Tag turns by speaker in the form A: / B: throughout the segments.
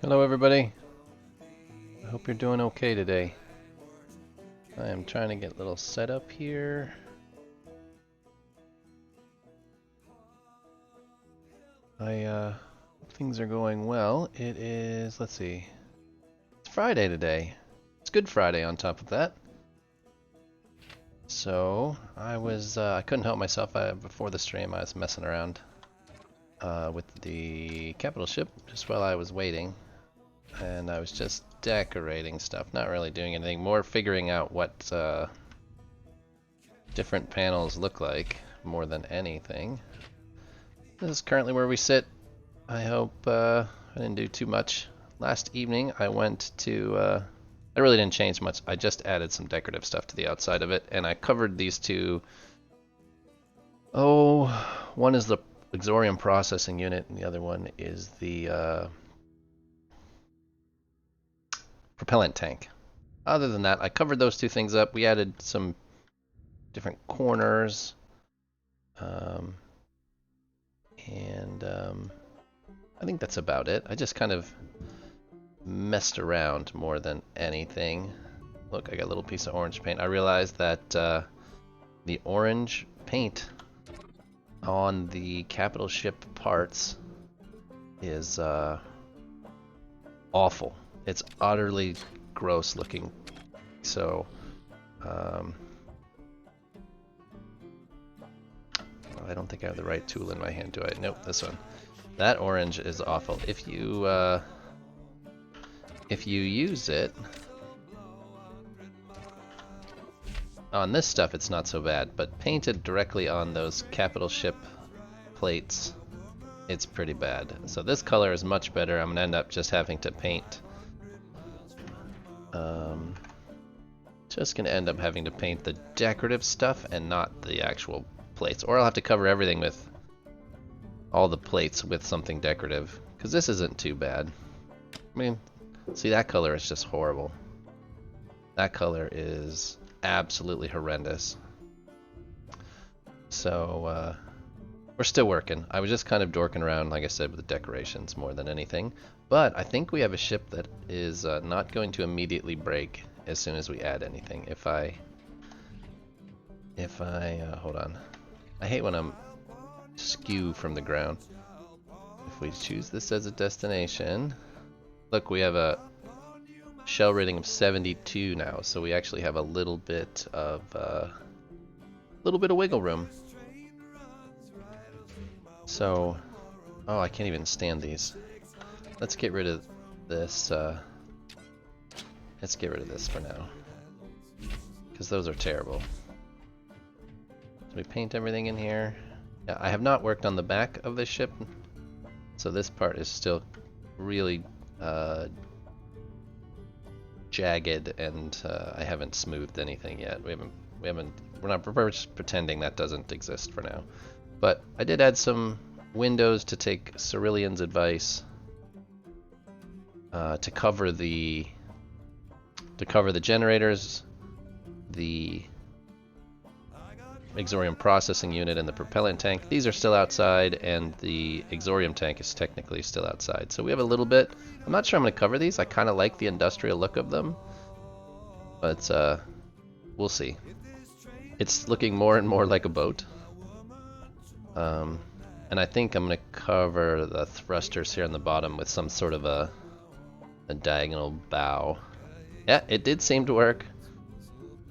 A: Hello everybody. I hope you're doing okay today. I am trying to get a little setup here. I hope things are going well. It is, let's see, it's Friday today. It's Good Friday on top of that. So I couldn't help myself. Before the stream I was messing around with the capital ship just while I was waiting. And I was just decorating stuff, not really doing anything, more figuring out what different panels look like more than anything. This is currently where we sit. I hope I didn't do too much. Last evening I went to, I really didn't change much, I just added some decorative stuff to the outside of it, and I covered these two. Oh, one is the Exorium processing unit and the other one is the propellant tank. Other than that, I covered those two things up. We added some different corners, and I think that's about it. I just kind of messed around more than anything. Look, I got a little piece of orange paint. I realized that the orange paint on the capital ship parts is awful. It's utterly gross looking. So I don't think I have the right tool in my hand, do I? Nope, this one. That orange is awful. If you use it on this stuff, it's not so bad, but painted directly on those capital ship plates, it's pretty bad. So this color is much better. I'm gonna end up just having to paint. Just gonna end up having to paint the decorative stuff and not the actual plates, or I'll have to cover everything with all the plates with something decorative, because this isn't too bad. I mean, see, that color is just horrible. That color is absolutely horrendous. So we're still working. I was just kind of dorking around, like I said, with the decorations more than anything. But I think we have a ship that is not going to immediately break as soon as we add anything. If I hold on. I hate when I'm skew from the ground. If we choose this as a destination, look, we have a shell rating of 72 now, so we actually have a little bit of wiggle room. So, oh, I can't even stand these. Let's get rid of this. Let's get rid of this for now, because those are terrible. So we paint everything in here. Yeah, I have not worked on the back of the ship, so this part is still really jagged, and I haven't smoothed anything yet. We're just pretending that doesn't exist for now. But I did add some windows to take Cerillion's advice to cover the generators, the Exorium processing unit, and the propellant tank. These are still outside, and the Exorium tank is technically still outside. So we have a little bit. I'm not sure I'm going to cover these. I kind of like the industrial look of them, but we'll see. It's looking more and more like a boat. And I think I'm going to cover the thrusters here on the bottom with some sort of a diagonal bow. Yeah, it did seem to work.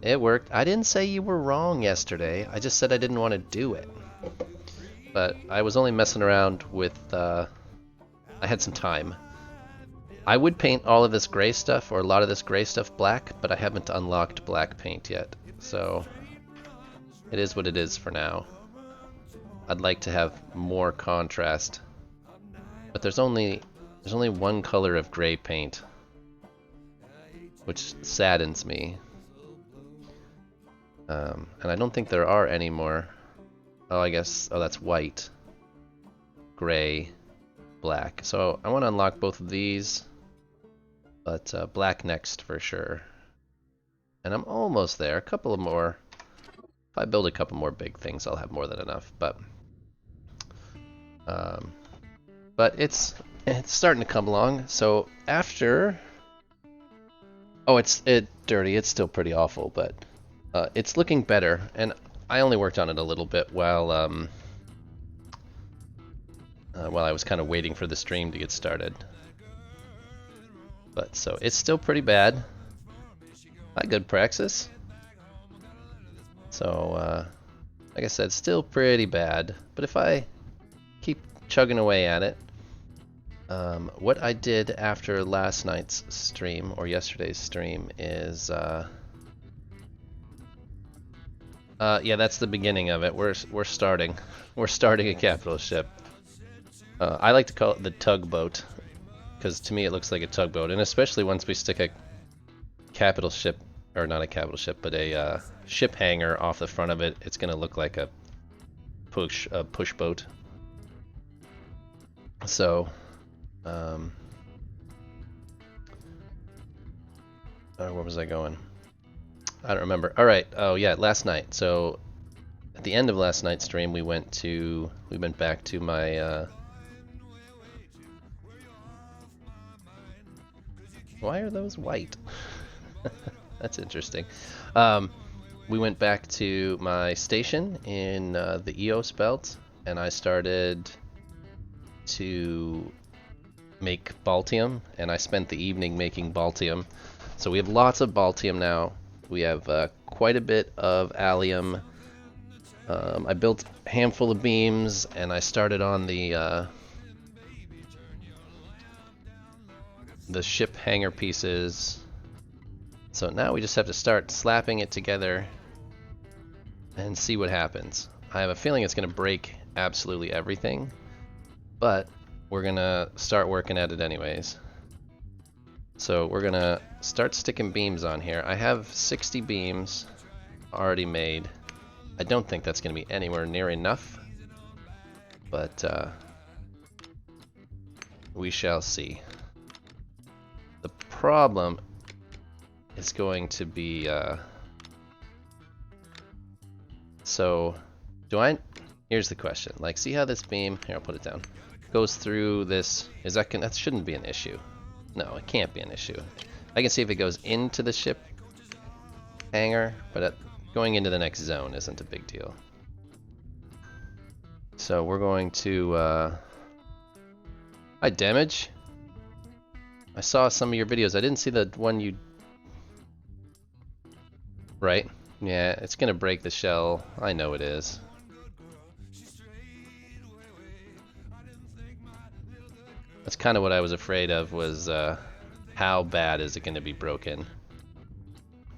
A: It worked. I didn't say you were wrong yesterday. I just said I didn't want to do it. But I was only messing around with, I had some time. I would paint all of this gray stuff, or a lot of this gray stuff, black, but I haven't unlocked black paint yet. So it is what it is for now. I'd like to have more contrast, but there's only one color of gray paint, which saddens me. And I don't think there are any more. Oh, I guess, oh, that's white, gray, black. So I want to unlock both of these, but black next for sure. And I'm almost there. A couple of more. If I build a couple more big things, I'll have more than enough. But it's It's starting to come along. So after, oh, it's dirty. It's still pretty awful, but it's looking better. And I only worked on it a little bit while I was kind of waiting for the stream to get started. But so it's still pretty bad. Not good praxis. So like I said, still pretty bad. But if I keep chugging away at it, what I did after last night's stream or yesterday's stream is yeah, that's the beginning of it. We're starting. We're starting a capital ship. I like to call it the tugboat, because to me it looks like a tugboat, and especially once we stick a capital ship, or not a capital ship, but a ship hanger off the front of it, it's gonna look like a push boat. So, where was I going? I don't remember. All right. Oh yeah, last night. So at the end of last night's stream, we went back to my. Why are those white? That's interesting. We went back to my station in the EOS belt, and I started to make Baltium, and I spent the evening making Baltium. So we have lots of Baltium now. We have quite a bit of Allium. I built a handful of beams, and I started on the ship hanger pieces. So now we just have to start slapping it together and see what happens. I have a feeling it's going to break absolutely everything, but we're going to start working at it anyways. So we're going to start sticking beams on here. I have 60 beams already made. I don't think that's going to be anywhere near enough, but we shall see. The problem is going to be so here's the question. Like, see how this beam, here, I'll put it down, goes through this. That shouldn't be an issue. No, it can't be an issue. I can see if it goes into the ship hanger, but going into the next zone isn't a big deal. So we're going to hi Damage. I saw some of your videos. I didn't see the one you... Right? Yeah, it's gonna break the shell. I know it is. That's kind of what I was afraid of, was how bad is it gonna be broken.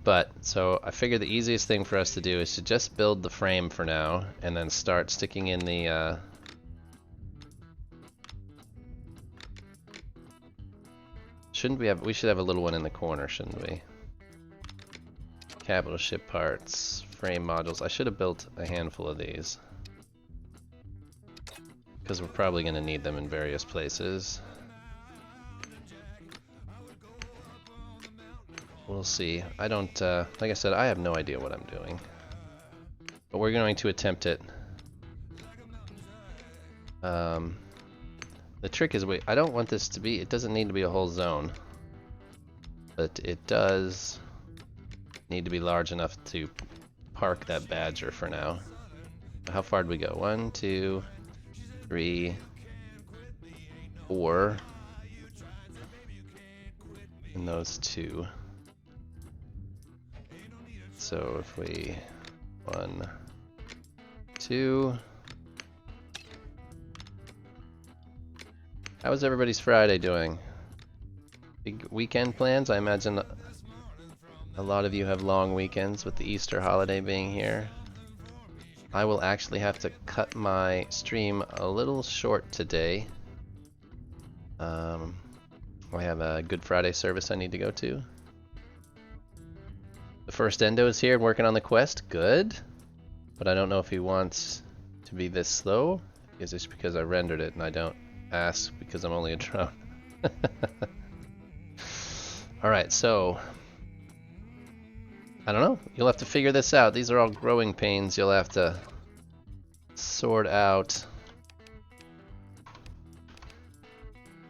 A: But, so I figured the easiest thing for us to do is to just build the frame for now, and then start sticking in the we should have a little one in the corner, shouldn't we? Capital ship parts, frame modules. I should have built a handful of these, because we're probably going to need them in various places. We'll see. I don't, like I said, I have no idea what I'm doing, but we're going to attempt it. The trick is, I don't want this to be, it doesn't need to be a whole zone, but it does need to be large enough to park that Badger for now. How far did we go? 1, 2, 3, 4, and those 2. So if we 1, 2. How was everybody's Friday doing? Big weekend plans? I imagine a lot of you have long weekends with the Easter holiday being here. I will actually have to cut my stream a little short today. I have a Good Friday service I need to go to. The first Endo is here and working on the quest. Good. But I don't know if he wants to be this slow. Is this because I rendered it and I don't ask because I'm only a drone? Alright, so I don't know. You'll have to figure this out. These are all growing pains you'll have to sort out.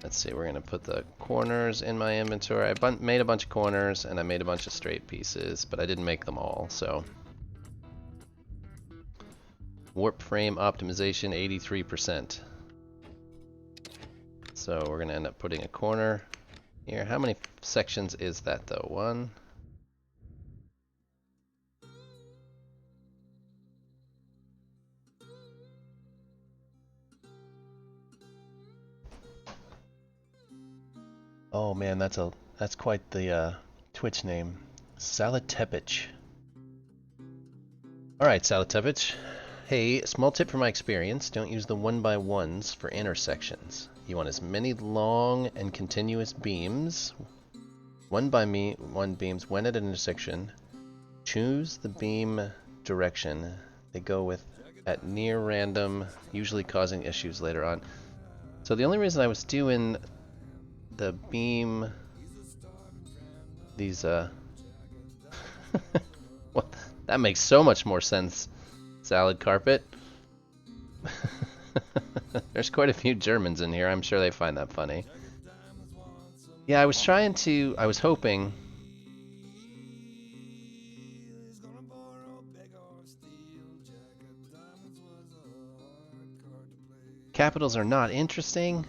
A: Let's see, we're gonna put the corners in my inventory. I made a bunch of corners and I made a bunch of straight pieces, but I didn't make them all, so. Warp frame optimization 83%. So we're gonna end up putting a corner here. How many sections is that though? One. Oh man, that's quite the Twitch name. Salatepich. Alright, Salatepich. Hey, small tip from my experience, don't use the 1x1s for intersections. You want as many long and continuous beams, 1x1 beams when at an intersection. Choose the beam direction they go with at near random, usually causing issues later on. So the only reason I was doing the beam, these well, that makes so much more sense, salad carpet. There's quite a few Germans in here, I'm sure they find that funny. Yeah, I was hoping capitals are not interesting.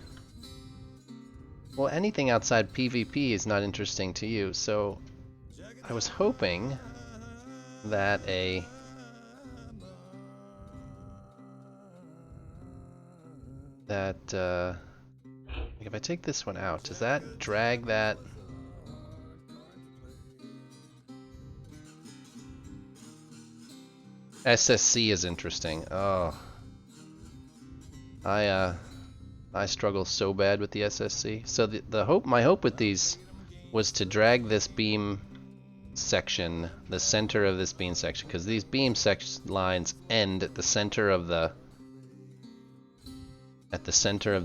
A: Well, anything outside PvP is not interesting to you, so I was hoping that like if I take this one out, does that drag that? SSC is interesting. Oh, I struggle so bad with the SSC. So my hope with these was to drag this beam section, the center of this beam section, because these beam lines end at the center of the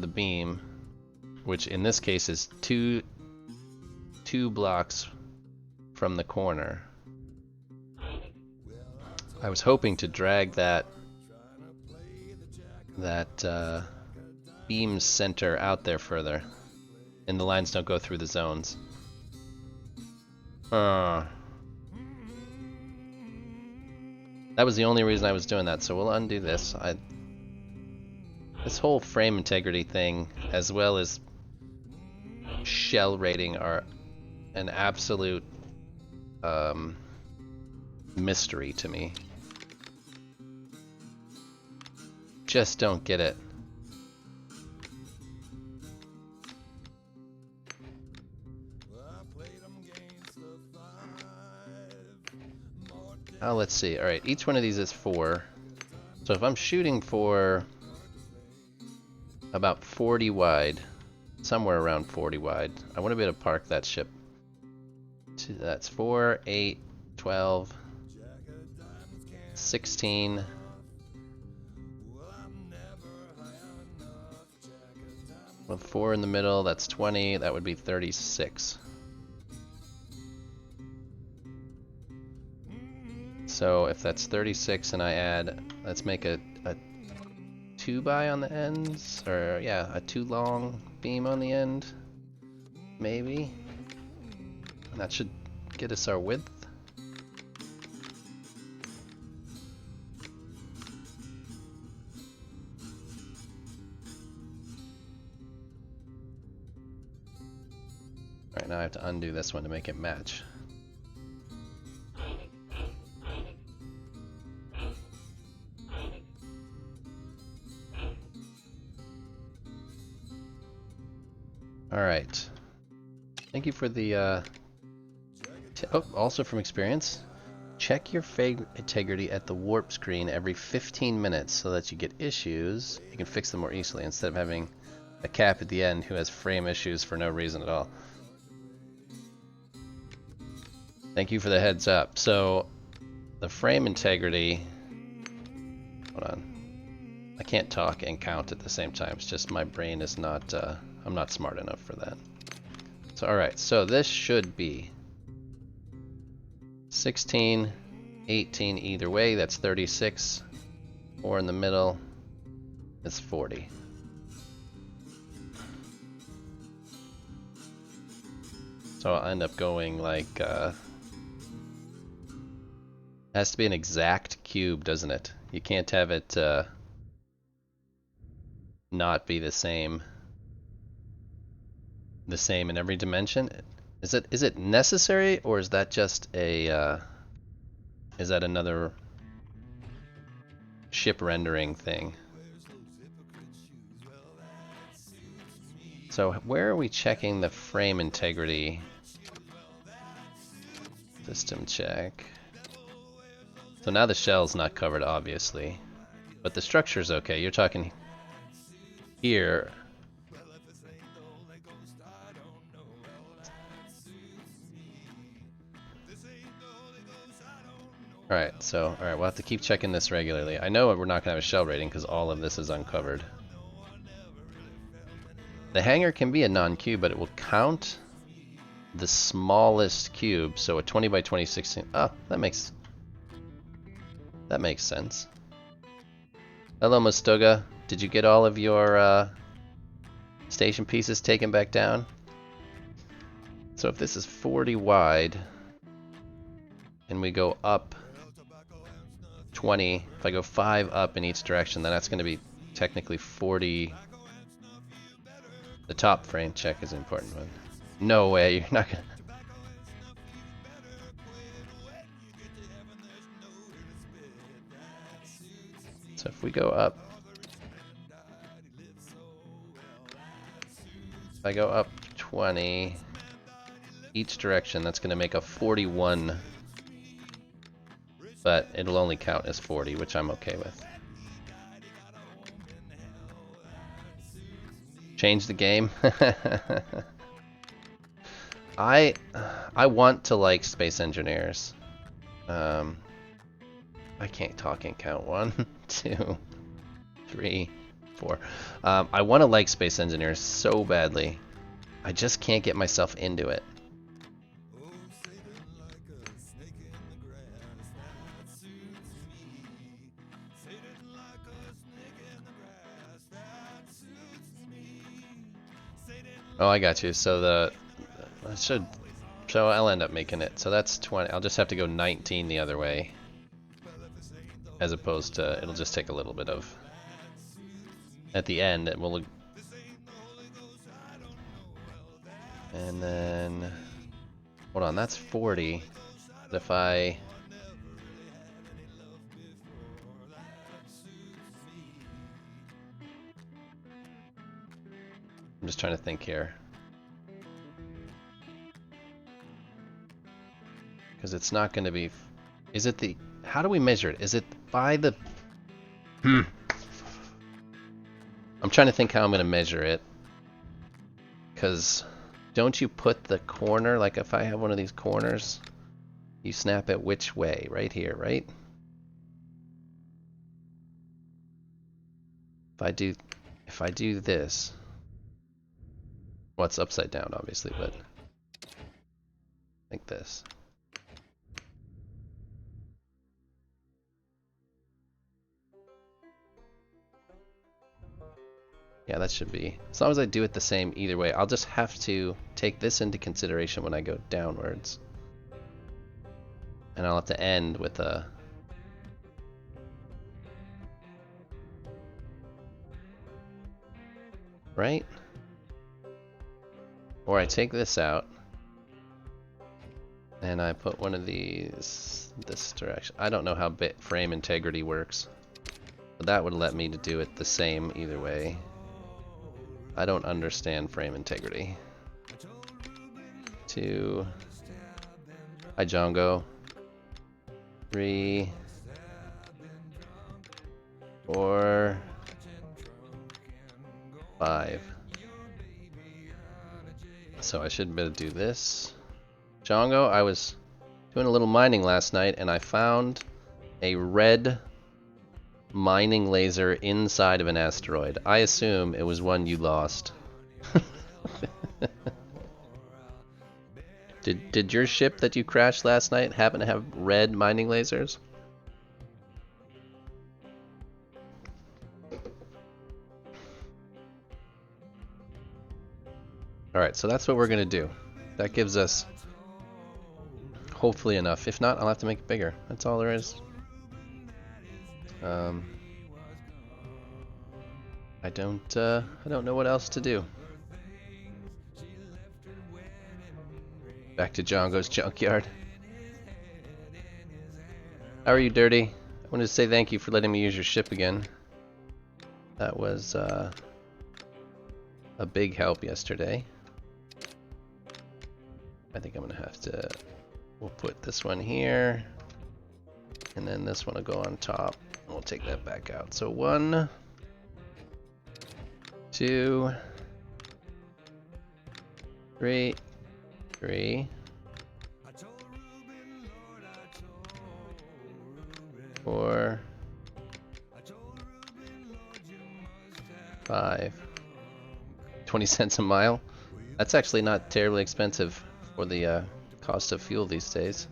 A: beam, which in this case is two blocks from the corner. I was hoping to drag that beam center out there further, and the lines don't go through the zones. That was the only reason I was doing that, so we'll undo this. This whole frame integrity thing, as well as shell rating, are an absolute mystery to me. Just don't get it. Oh, let's see. Alright, each one of these is 4. So if I'm shooting for about 40 wide, somewhere around 40 wide, I want to be able to park that ship. That's 4, 8, 12, 16. With 4 in the middle, that's 20. That would be 36. So if that's 36 and I add, let's make a 2x on the ends, or yeah, a 2 long beam on the end, maybe. And that should get us our width. Alright, now I have to undo this one to make it match. Alright. Thank you for the, also from experience, check your frame integrity at the warp screen every 15 minutes so that you get issues, you can fix them more easily instead of having a cap at the end who has frame issues for no reason at all. Thank you for the heads up. So, the frame integrity, hold on, I can't talk and count at the same time, it's just my brain is not, I'm not smart enough for that. So alright, so this should be 16, 18 either way, that's 36, or in the middle, it's 40. So I'll end up going like, has to be an exact cube, doesn't it? You can't have it not be the same in every dimension. Is it necessary, or is that just a is that another ship rendering thing? So where are we checking the frame integrity? System check. So now the shell's not covered, obviously, but the structure's okay. You're talking here. Alright, we'll have to keep checking this regularly. I know we're not going to have a shell rating because all of this is uncovered. The hangar can be a non-cube, but it will count the smallest cube, so a 20 by 20 16. Oh, that makes sense. Hello, Mustoga. Did you get all of your station pieces taken back down? So if this is 40 wide, and we go up 20, if I go 5 up in each direction, then that's going to be technically 40. The top frame check is an important one. No way, you're not going to... So if we go up, if I go up 20 each direction, that's going to make a 41, but it'll only count as 40, which I'm okay with. Change the game. I want to like Space Engineers. I can't talk and count. 1, 2, 3, 4. I want to like Space Engineers so badly. I just can't get myself into it. Oh, I got you. So so I'll end up making it. So that's 20. I'll just have to go 19 the other way, as opposed to it'll just take a little bit of. At the end, it will. And then, hold on, that's 40. But if I'm just trying to think here. Because it's not going to be... Is it the... How do we measure it? Is it by the... I'm trying to think how I'm going to measure it. Because don't you put the corner, like if I have one of these corners, you snap it which way? Right here, right? If I do this... Well, it's upside down, obviously, but... Like this. Yeah, that should be. As long as I do it the same either way, I'll just have to take this into consideration when I go downwards. And I'll have to end with a... Right? Or I take this out. And I put one of these this direction. I don't know how frame integrity works. But that would let me to do it the same either way. I don't understand frame integrity. 2. Hi, Django. 3. 4. 5. So I should be able to do this. Django, I was doing a little mining last night and I found a red mining laser inside of an asteroid. I assume it was one you lost. Did your ship that you crashed last night happen to have red mining lasers? Alright, so that's what we're gonna do. That gives us hopefully enough. If not, I'll have to make it bigger. That's all there is. I don't know what else to do. Back to Django's junkyard. How are you, Dirty? I wanted to say thank you for letting me use your ship again. That was a big help yesterday. I think I'm gonna have to. We'll put this one here, and then this one will go on top. And we'll take that back out. So 1, 2, 3, 4, 5. 20 cents a mile. That's actually not terribly expensive for the cost of fuel these days.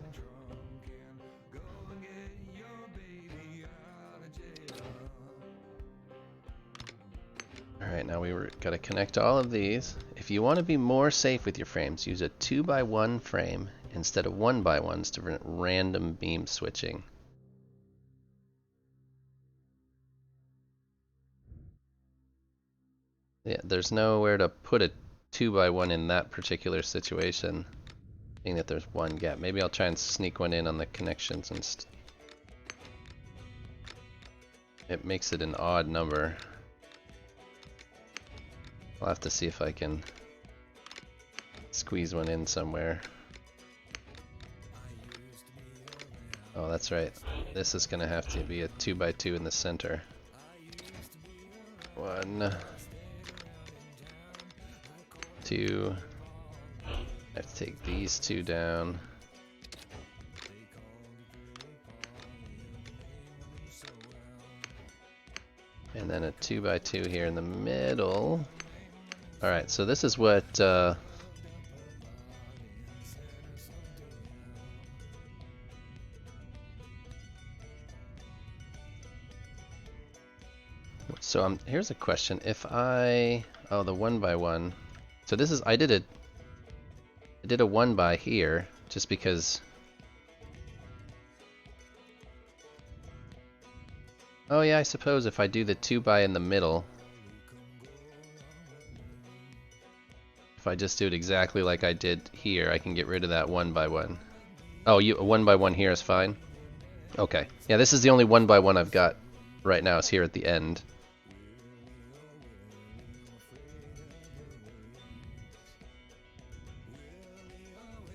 A: Alright, now got to connect all of these. If you want to be more safe with your frames, use a 2x1 frame instead of 1x1s to prevent random beam switching. Yeah, there's nowhere to put a 2x1 in that particular situation, being that there's one gap. Maybe I'll try and sneak one in on the connections and it makes it an odd number. I'll have to see if I can squeeze one in somewhere. Oh, that's right. This is gonna have to be a 2x2 in the center. 1, 2. I have to take these two down. And then a 2x2 here in the middle. Alright, so this is what so here's a question. If I the 1x1. So this is I did a 1x here just because. Oh yeah, I suppose if I do the 2x in the middle, if I just do it exactly like I did here, I can get rid of that 1x1. Oh, a 1x1 here is fine? Okay. Yeah, this is the only 1x1 I've got right now, is here at the end.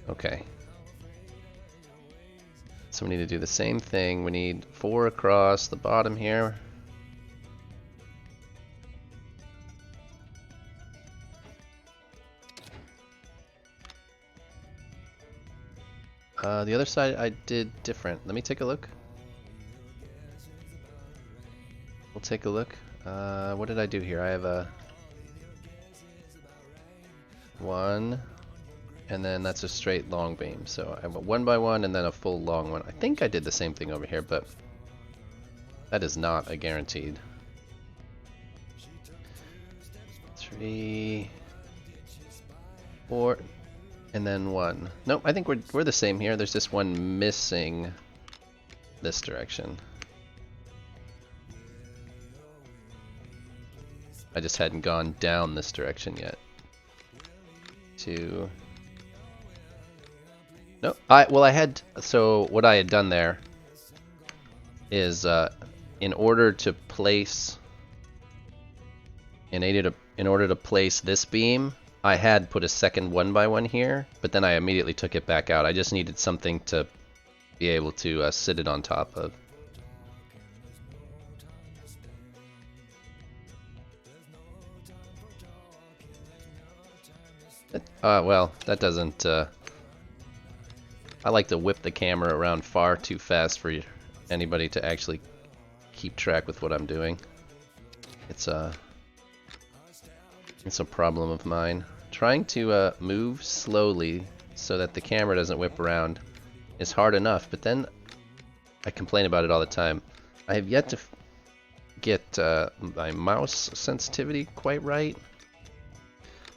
A: Okay. So we need to do the same thing. We need 4 across the bottom here. The other side I did different. Let me take a look. We'll take a look. What did I do here? I have a 1, and then that's a straight long beam. So I have a 1x1 and then a full long one. I think I did the same thing over here, but that is not a guaranteed. 3, 4, and then 1. Nope, I think we're the same here. There's just one missing this direction. I just hadn't gone down this direction yet. 2. No, well I had, so what I had done there is in order to place this beam, I had put a second 1x1 here, but then I immediately took it back out. I just needed something to be able to sit it on top of. Well, that doesn't, I like to whip the camera around far too fast for anybody to actually keep track with what I'm doing. It's a problem of mine. Trying to move slowly so that the camera doesn't whip around is hard enough, but then I complain about it all the time. I have yet to get my mouse sensitivity quite right.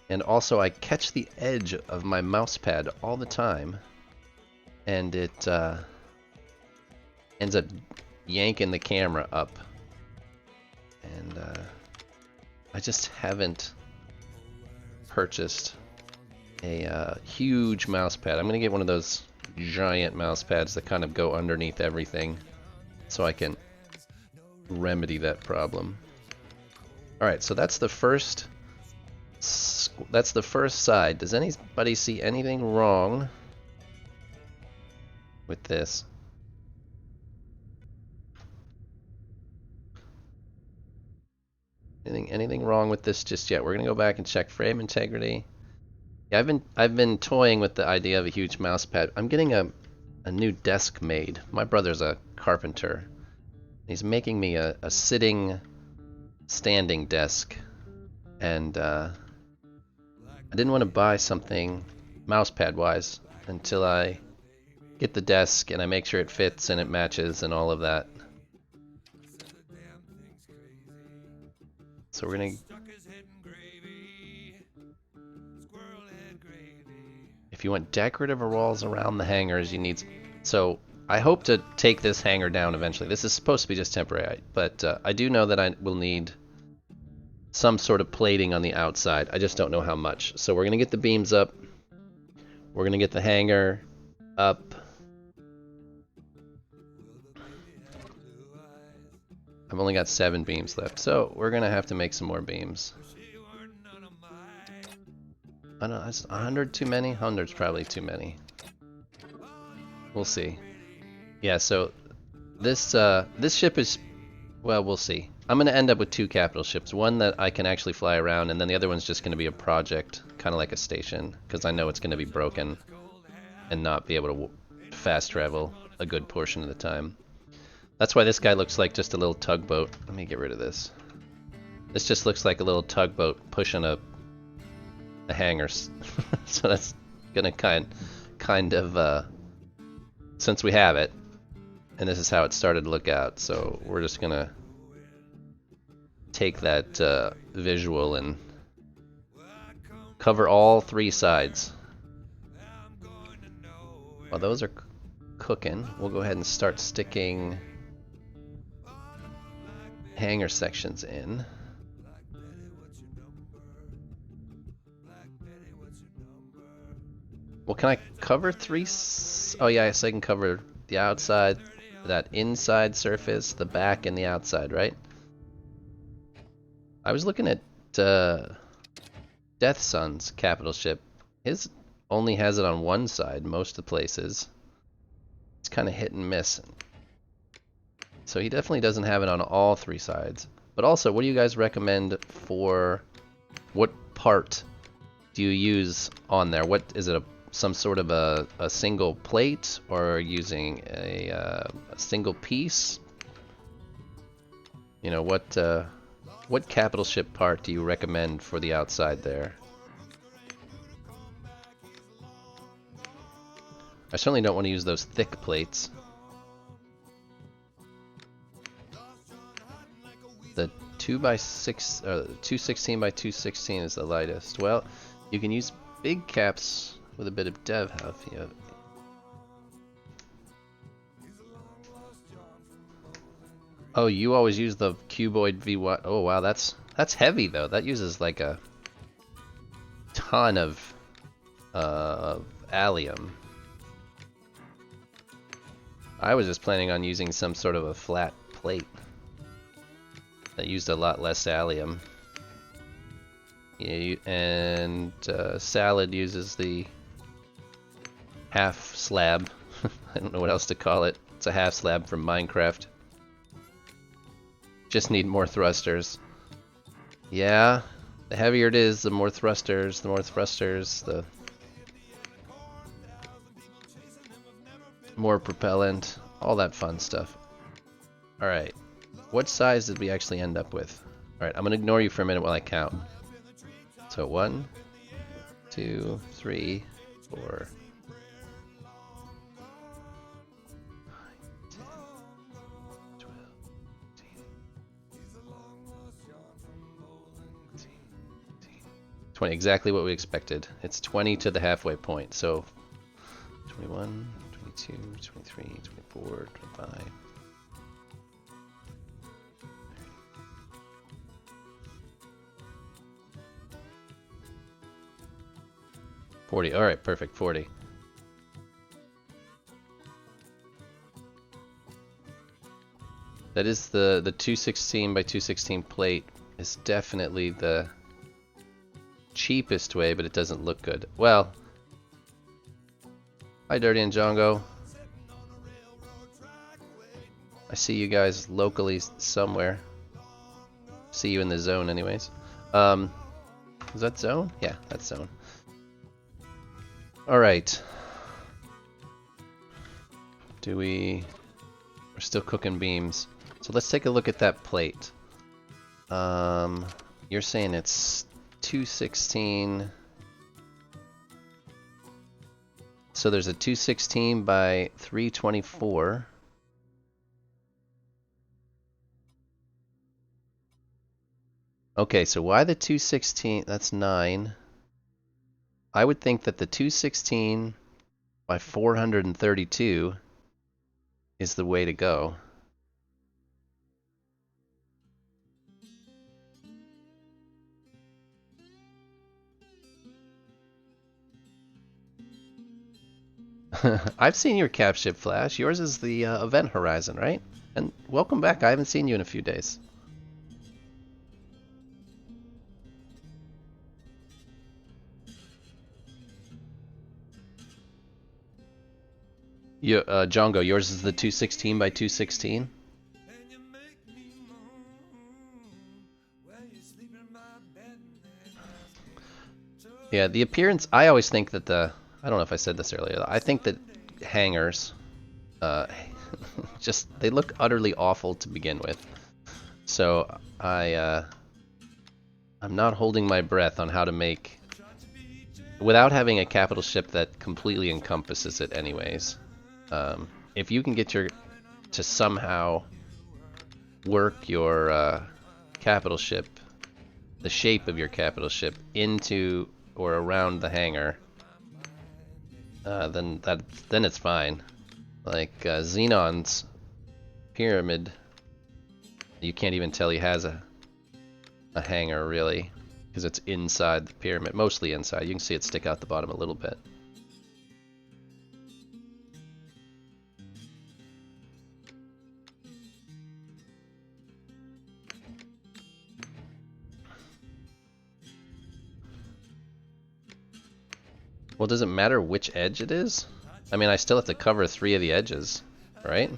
A: And also I catch the edge of my mouse pad all the time, and it ends up yanking the camera up. And I just haven't purchased a huge mouse pad. I'm gonna get one of those giant mouse pads that kind of go underneath everything, so I can remedy that problem. All right, so that's the first. That's the first side. Does anybody see anything wrong with this? Anything wrong with this just yet? We're gonna go back and check frame integrity. Yeah, I've been toying with the idea of a huge mouse pad. I'm getting a new desk made. My brother's a carpenter. He's making me a sitting, standing desk, and I didn't want to buy something mousepad wise until I get the desk and I make sure it fits and it matches and all of that. So we're gonna. If you want decorative walls around the hangers, you need. So I hope to take this hanger down eventually. This is supposed to be just temporary, but I do know that I will need some sort of plating on the outside. I just don't know how much. So we're gonna get the beams up. We're gonna get the hanger up. I've only got 7 beams left, so we're gonna have to make some more beams. I don't know, is 100 too many? 100's probably too many. We'll see. Yeah, so this ship is, well, we'll see. I'm gonna end up with 2 capital ships. One that I can actually fly around, and then the other one's just gonna be a project, kind of like a station, because I know it's gonna be broken and not be able to fast travel a good portion of the time. That's why this guy looks like just a little tugboat. Let me get rid of this. This just looks like a little tugboat pushing a hanger. So that's gonna kind of since we have it, and this is how it started to look out. So we're just gonna take that visual and cover all 3 sides. While those are cooking, we'll go ahead and start sticking hanger sections in. Well, can I cover 3? Oh yeah, so I can cover the outside, that inside surface, the back, and the outside, right? I was looking at Death Sun's capital ship. His only has it on one side most of the places. It's kind of hit and miss. So he definitely doesn't have it on all 3 sides. But also, what do you guys recommend for, what part do you use on there? What is it, some sort of a single plate, or using a single piece? You know, what capital ship part do you recommend for the outside there? I certainly don't want to use those thick plates. The 2x6, 216 by 216 is the lightest. Well, you can use big caps with a bit of dev huff. Yeah. Oh, you always use the cuboid V1. Oh wow, that's heavy though. That uses like a ton of allium. I was just planning on using some sort of a flat plate that used a lot less allium. Yeah, and Salad uses the half slab. I don't know what else to call it. It's a half slab from Minecraft. Just need more thrusters. Yeah, the heavier it is, the more thrusters, the more propellant, all that fun stuff. Alright, what size did we actually end up with? Alright, I'm gonna ignore you for a minute while I count. So 1, 2, 3, 4. 12, 13, 14, 15, 20, exactly what we expected. It's 20 to the halfway point, so 21, 22, 23, 24, 25. 40. All right, perfect. 40. That is the 216 by 216 plate is definitely the cheapest way, but it doesn't look good. Well, hi Dirty and Django. I see you guys locally somewhere. See you in the zone anyways. Is that zone? Yeah, that's zone. Alright. We're still cooking beams. So let's take a look at that plate. You're saying it's 216. So there's a 216 by 324. Okay, so why the 216? That's 9. I would think that the 216 by 432 is the way to go. I've seen your cap ship Flash. Yours is the Event Horizon, right? And welcome back. I haven't seen you in a few days. Django, yours is the 216 by 216? Yeah, the appearance, I always think that I don't know if I said this earlier, I think that hangars, they look utterly awful to begin with. So I'm not holding my breath on how to make, without having a capital ship that completely encompasses it anyways. If you can get to somehow work your capital ship, the shape of your capital ship into or around the hangar, then it's fine. Like Xenon's pyramid, you can't even tell he has a hangar really, because it's inside the pyramid, mostly inside. You can see it stick out the bottom a little bit. Well, does it matter which edge it is? I mean, I still have to cover 3 of the edges, right?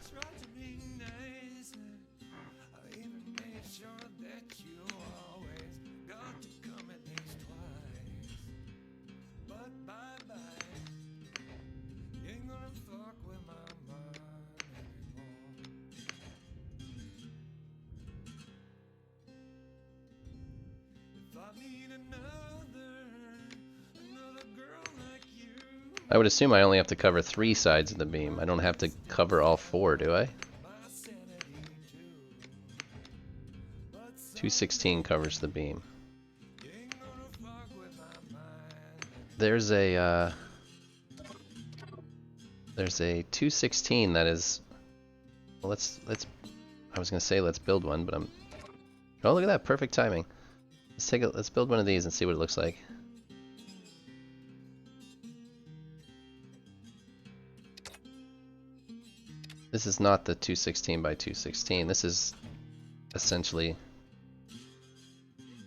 A: I would assume I only have to cover 3 sides of the beam. I don't have to cover all 4, do I? 216 covers the beam. There's a 216 that is. Well, let's. I was gonna say let's build one, but I'm. Oh, look at that! Perfect timing. Let's build one of these and see what it looks like. This is not the 216 by 216. This is essentially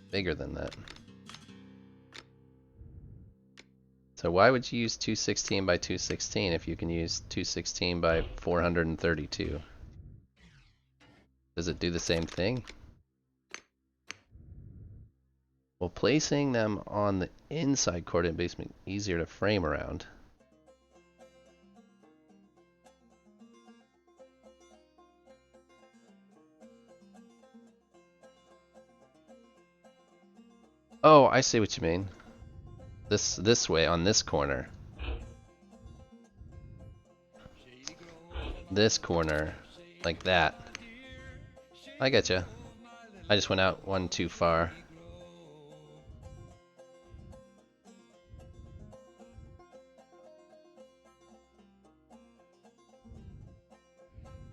A: bigger than that. So why would you use 216 by 216 if you can use 216 by 432? Does it do the same thing? Well, placing them on the inside coordinate base makes it easier to frame around. Oh, I see what you mean. This way on this corner. This corner, like that. I getcha. I just went out one too far.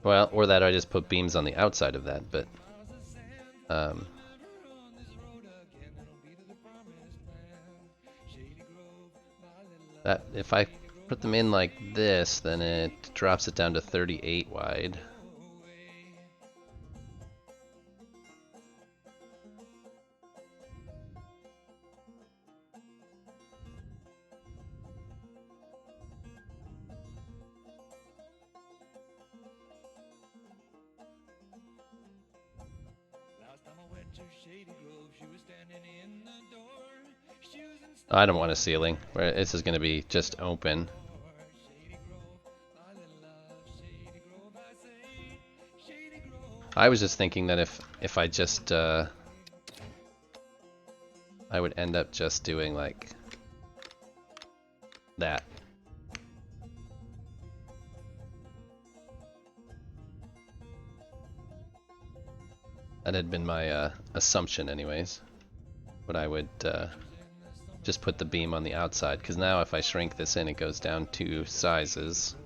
A: Well, or that I just put beams on the outside of that, but that if I put them in like this, then it drops it down to 38 wide. I don't want a ceiling. This is going to be just open. I was just thinking that if I just I would end up just doing like that. That had been my assumption anyways. But I would just put the beam on the outside, because now if I shrink this in, it goes down 2 sizes.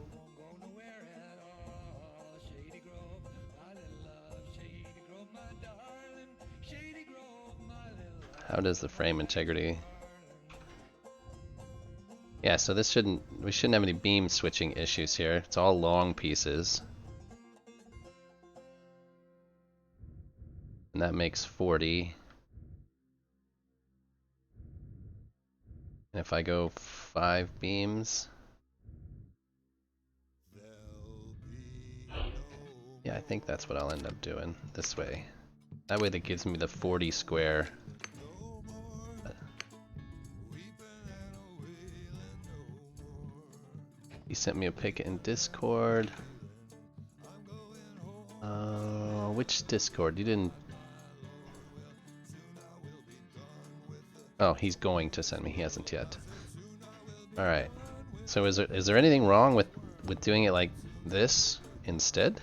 A: How does the frame integrity? Yeah, so we shouldn't have any beam switching issues here. It's all long pieces. And that makes 40. And if I go 5 beams, yeah, I think that's what I'll end up doing this way. That way that gives me the 40 square. He sent me a pic in Discord. Which Discord? You didn't. Oh, he's going to send me. He hasn't yet. All right. So is there anything wrong with doing it like this instead,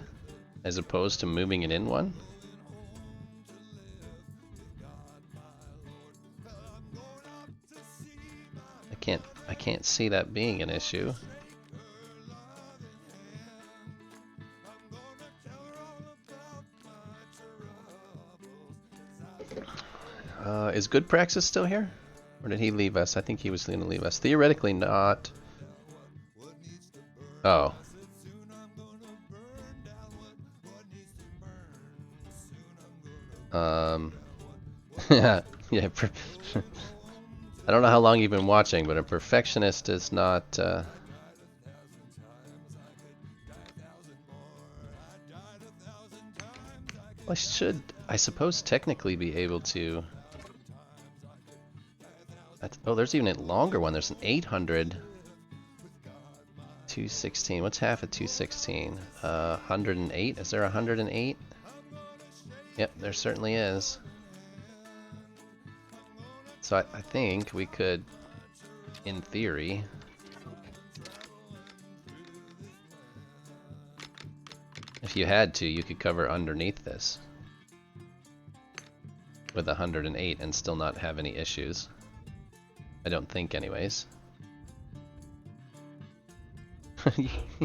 A: as opposed to moving it in one? I can't see that being an issue. Is Good Praxis still here? Or did he leave us? I think he was going to leave us. Theoretically not. Oh. Yeah. I don't know how long you've been watching, but a perfectionist is not... I should, I suppose, technically be able to... Oh, there's even a longer one. There's an 800. 216. What's half of 216? 108. Is there 108? Yep, there certainly is. So I think we could, in theory, if you had to, you could cover underneath this with 108 and still not have any issues. I don't think, anyways.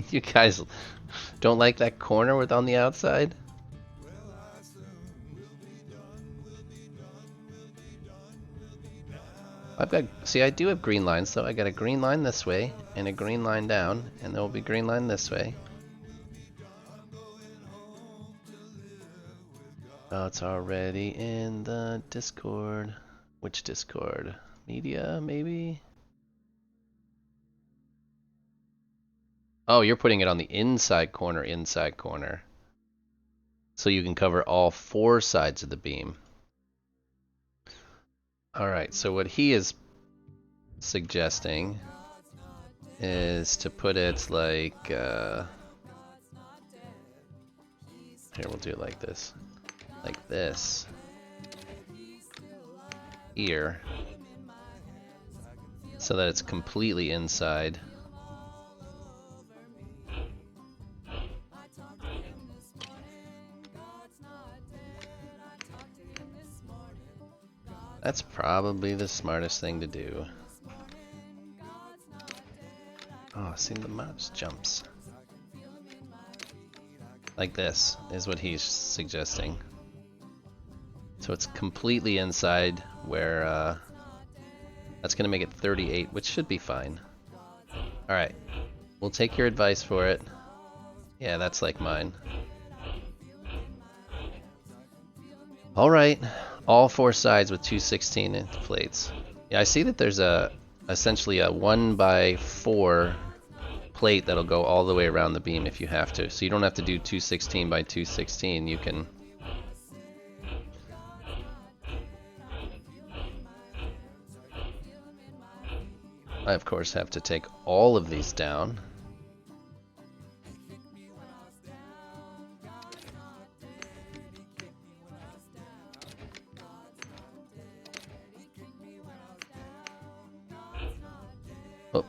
A: You guys don't like that corner with on the outside? See, I do have green lines, so I got a green line this way and a green line down, and there will be green line this way. Oh, it's already in the Discord. Which Discord? Media, maybe? Oh, you're putting it on the inside corner. So you can cover all 4 sides of the beam. Alright, so what he is suggesting is to put it like, here, we'll do it like this. Like this. Here. So that it's completely inside. That's probably the smartest thing to do. Oh, see, the mouse jumps. Like this is what he's suggesting. So it's completely inside where, that's gonna make it 38, which should be fine. Alright, we'll take your advice for it. Yeah, that's like mine. Alright, all four sides with 216-inch plates. Yeah, I see that there's essentially a 1x4 plate that'll go all the way around the beam if you have to. So you don't have to do 216 by 216, you can... I of course have to take all of these down. Oh.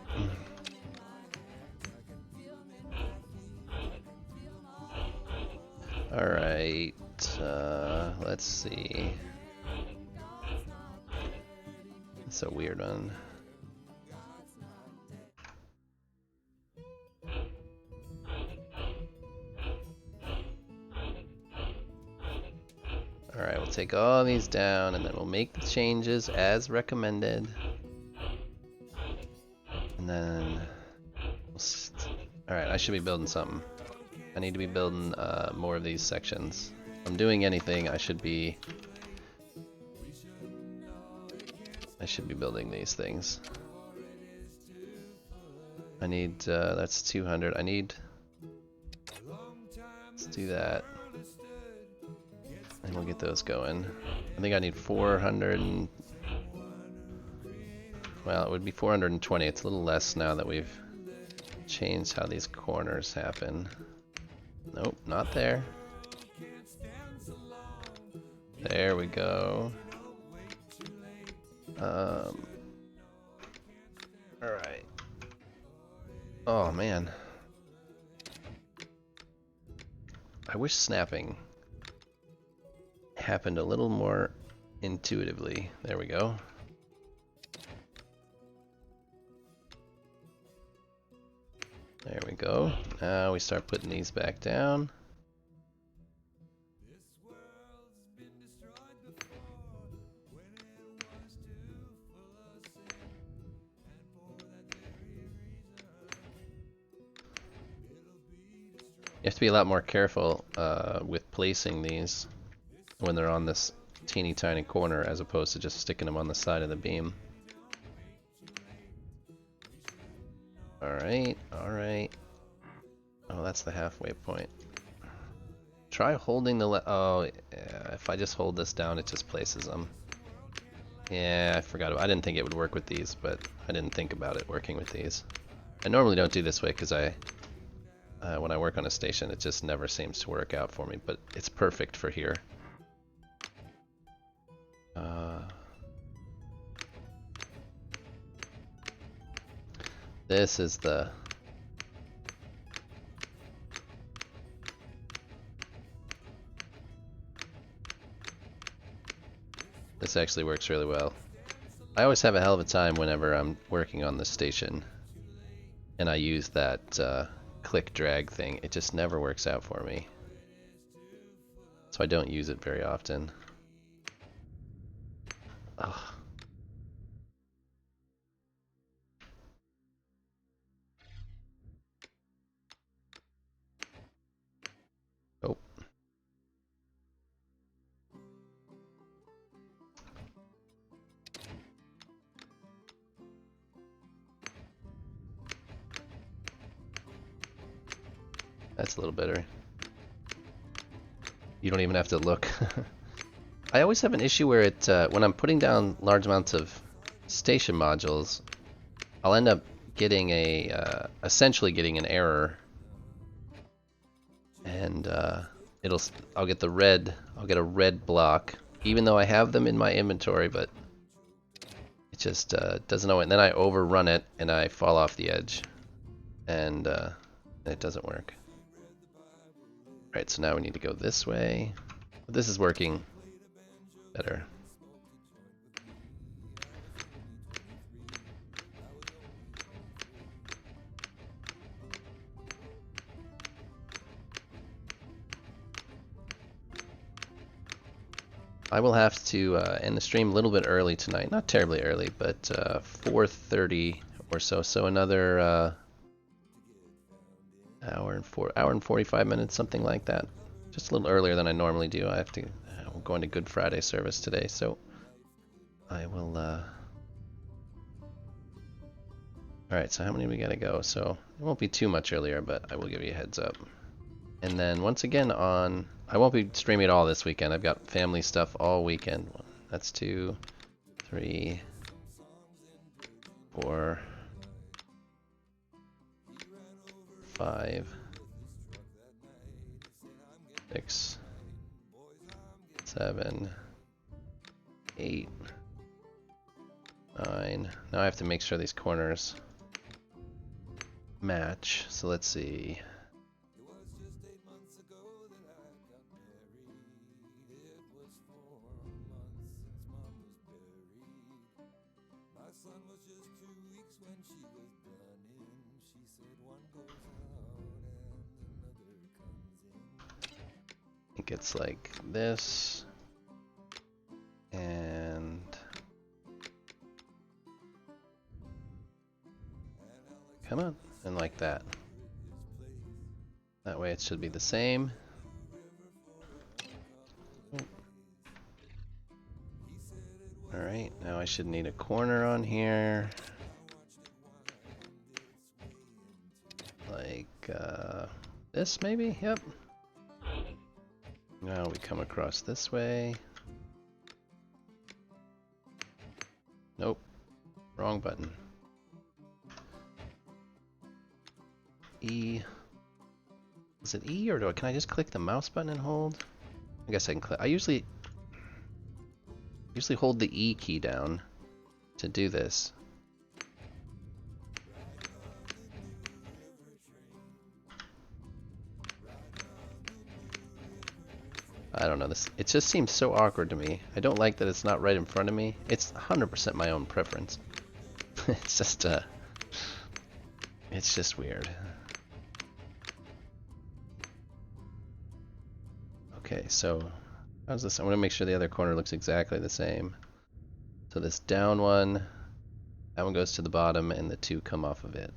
A: Alright, let's see. It's a weird one. Alright, we'll take all these down and then we'll make the changes as recommended. And then... Alright, I should be building something. I need to be building more of these sections. If I'm doing anything, I should be building these things. I need, that's 200. I need, let's do that. And we'll get those going. I think I need 400 and, well, it would be 420. It's a little less now that we've changed how these corners happen. Nope, not there. There we go. Alright. Oh man. I wish snapping happened a little more intuitively. There we go. There we go. Now we start putting these back down. You have to be a lot more careful with placing these when they're on this teeny tiny corner as opposed to just sticking them on the side of the beam. Alright, alright. Oh, that's the halfway point. Try holding the oh, yeah, if I just hold this down, it just places them. Yeah, I forgot. I didn't think it would work with these, but I didn't think about it working with these. I normally don't do this way because when I work on a station, it just never seems to work out for me, but it's perfect for here. This is the... This actually works really well. I always have a hell of a time whenever I'm working on the station and I use that click drag thing. It just never works out for me. So I don't use it very often. Ugh. Oh. That's a little better. You don't even have to look. I always have an issue where it, when I'm putting down large amounts of station modules, I'll end up getting a, essentially getting an error. And I'll get a red block, even though I have them in my inventory, but it just doesn't know it. And then I overrun it and I fall off the edge, and it doesn't work. Alright, so now we need to go this way. But this is working better. I will have to end the stream a little bit early tonight. Not terribly early, but 4:30 or so. So another hour and 45 minutes, something like that. Just a little earlier than I normally do. I have to. I'm going to Good Friday service today, so I will. All right. So how many we gotta go? So it won't be too much earlier, but I will give you a heads up. And then once again I won't be streaming at all this weekend. I've got family stuff all weekend. That's 2, 3, 4, 5, 6, 7, 8, 9. Now I have to make sure these corners match. So let's see. I think it's like this, and come on, and like that. That way it should be the same. Alright, now I should need a corner on here. Like this maybe? Yep. Now we come across this way. Nope. Wrong button. E. Is it E or can I just click the mouse button and hold? I guess I can click. I usually hold the E key down to do this. I don't know, it just seems so awkward to me. I don't like that it's not right in front of me. It's 100% my own preference. It's just weird. Okay, so how's this? I want to make sure the other corner looks exactly the same. So this down one, that one goes to the bottom and the 2 come off of it.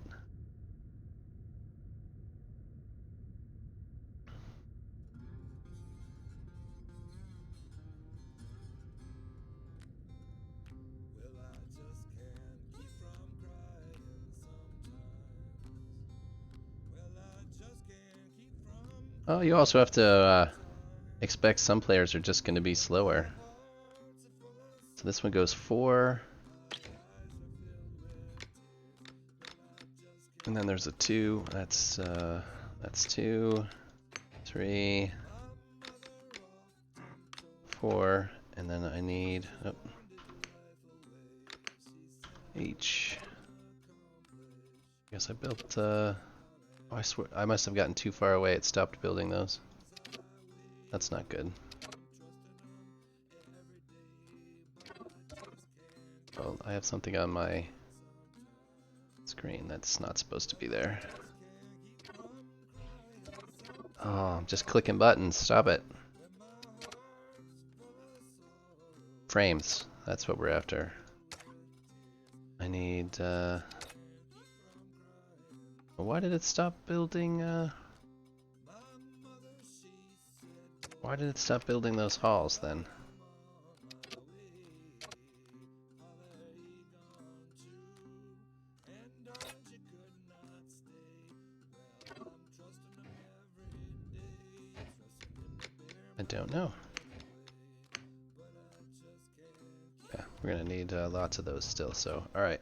A: Oh, you also have to expect some players are just going to be slower. So this one goes 4. And then there's a 2. That's 2, 3, 4, and then I need H. I guess I built oh, I swear I must have gotten too far away. It stopped building those. That's not good. Well, I have something on my screen that's not supposed to be there. Oh, I'm just clicking buttons. Stop it. Frames. That's what we're after. I need why did it stop building why did it stop building those halls then? I don't know. Yeah, we're gonna need lots of those still, so alright.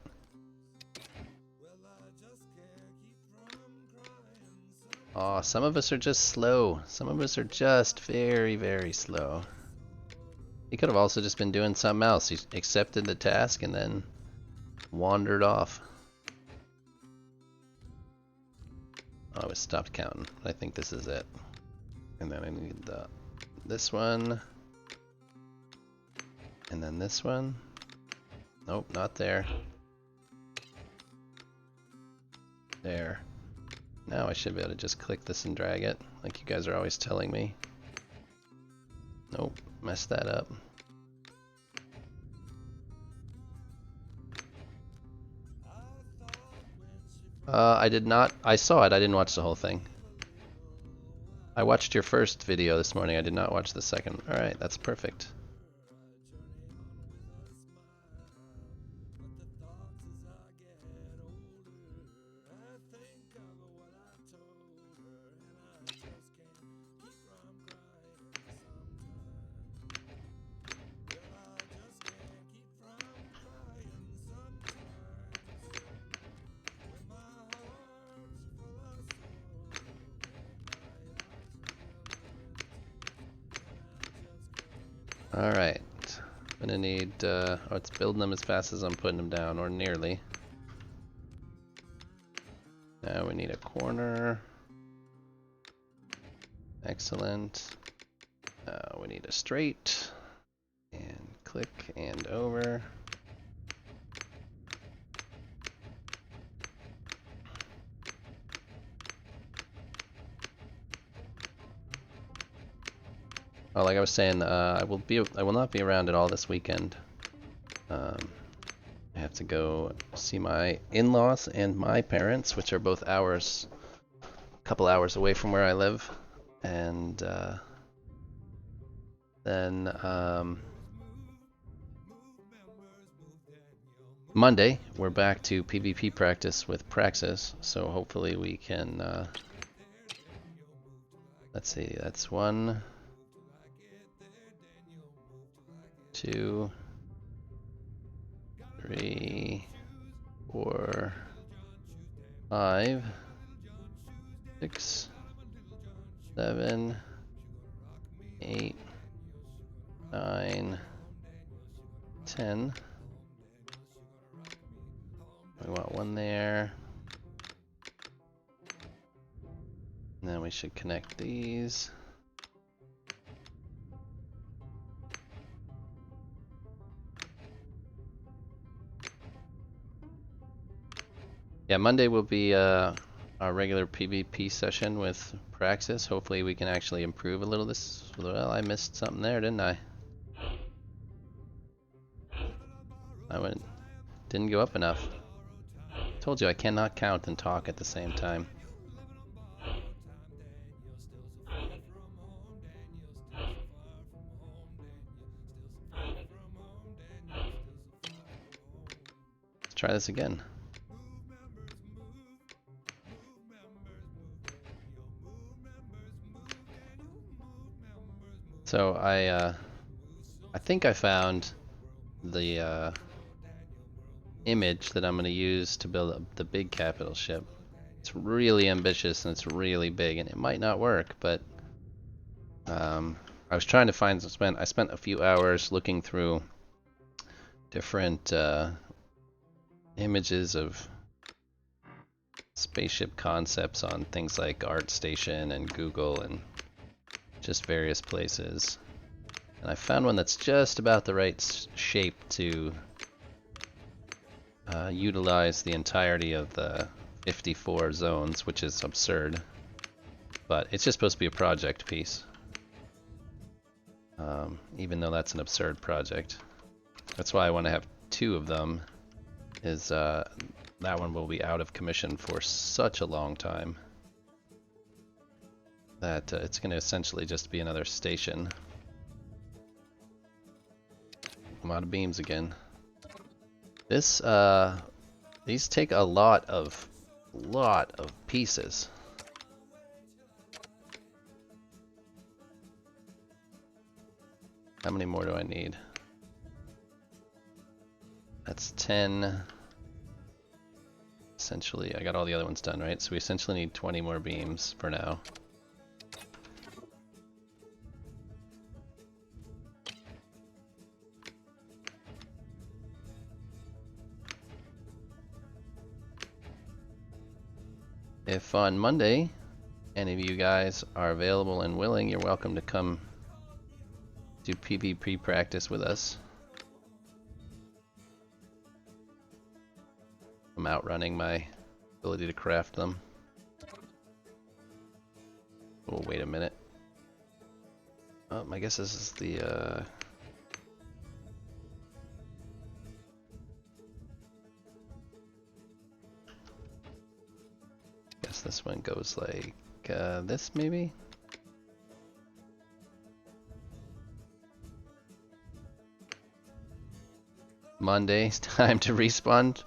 A: Aw, some of us are just slow. Some of us are just very, very slow. He could have also just been doing something else. He accepted the task and then wandered off. Oh, I was stopped counting. I think this is it. And then I need this one. And then this one. Nope, not there. There. Now I should be able to just click this and drag it, like you guys are always telling me. Nope, messed that up. I did not. I saw it. I didn't watch the whole thing. I watched your first video this morning. I did not watch the second. All right, that's perfect. Alright, I'm gonna need, oh, it's building them as fast as I'm putting them down, or nearly. Now we need a corner. Excellent. Now we need a straight. And click and over. Oh, like I was saying, I will not be around at all this weekend. I have to go see my in-laws and my parents, which are both a couple hours away from where I live, and then Monday we're back to PvP practice with Praxis, so hopefully we can. Let's see, that's 1, 2, 3, 4, 5, 6, 7, 8, 9, 10. We want one there. And then we should connect these. Yeah, Monday will be our regular PvP session with Praxis. Hopefully we can actually improve a little this. Well, I missed something there, didn't I? Didn't go up enough. Told you I cannot count and talk at the same time. Let's try this again. So I think I found the image that I'm going to use to build up the big capital ship. It's really ambitious and it's really big, and it might not work, but I was trying to find. I spent a few hours looking through different images of spaceship concepts on things like ArtStation and Google and just various places, and I found one that's just about the right shape to utilize the entirety of the 54 zones, which is absurd, but it's just supposed to be a project piece, even though that's an absurd project. That's why I want to have 2 of them, is that one will be out of commission for such a long time that it's going to essentially just be another station. I'm out of beams again. This these take a lot of pieces. How many more do I need? That's 10. Essentially, I got all the other ones done, right? So we essentially need 20 more beams for now. If on Monday any of you guys are available and willing, you're welcome to come do PvP practice with us. I'm outrunning my ability to craft them. Oh, wait a minute. I guess this is the This one goes like this maybe? Monday, time to respawn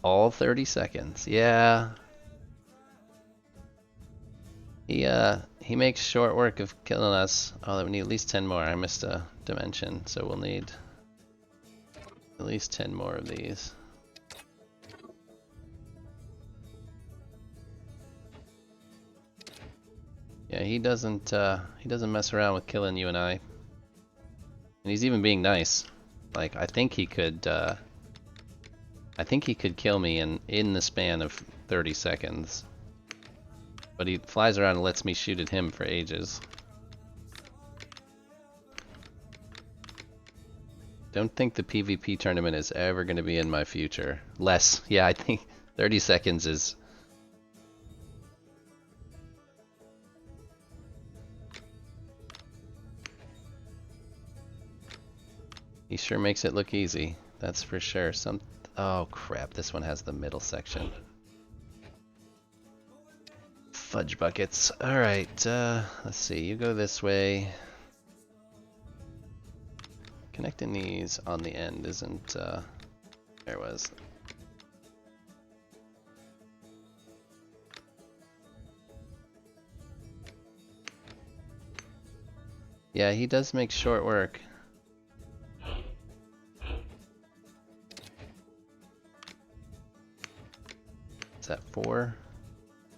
A: all 30 seconds. Yeah. He makes short work of killing us. Oh, we need at least 10 more. I missed a dimension, so we'll need at least 10 more of these. Yeah, he doesn't mess around with killing you and I. And he's even being nice. Like, I think he could kill me in the span of 30 seconds. But he flies around and lets me shoot at him for ages. Don't think the PvP tournament is ever going to be in my future. Less. Yeah, I think 30 seconds is... He sure makes it look easy. That's for sure. Oh crap, this one has the middle section. Fudge buckets. Alright, let's see. You go this way. Connecting these on the end isn't, there it was. Yeah, he does make short work. Is that 4?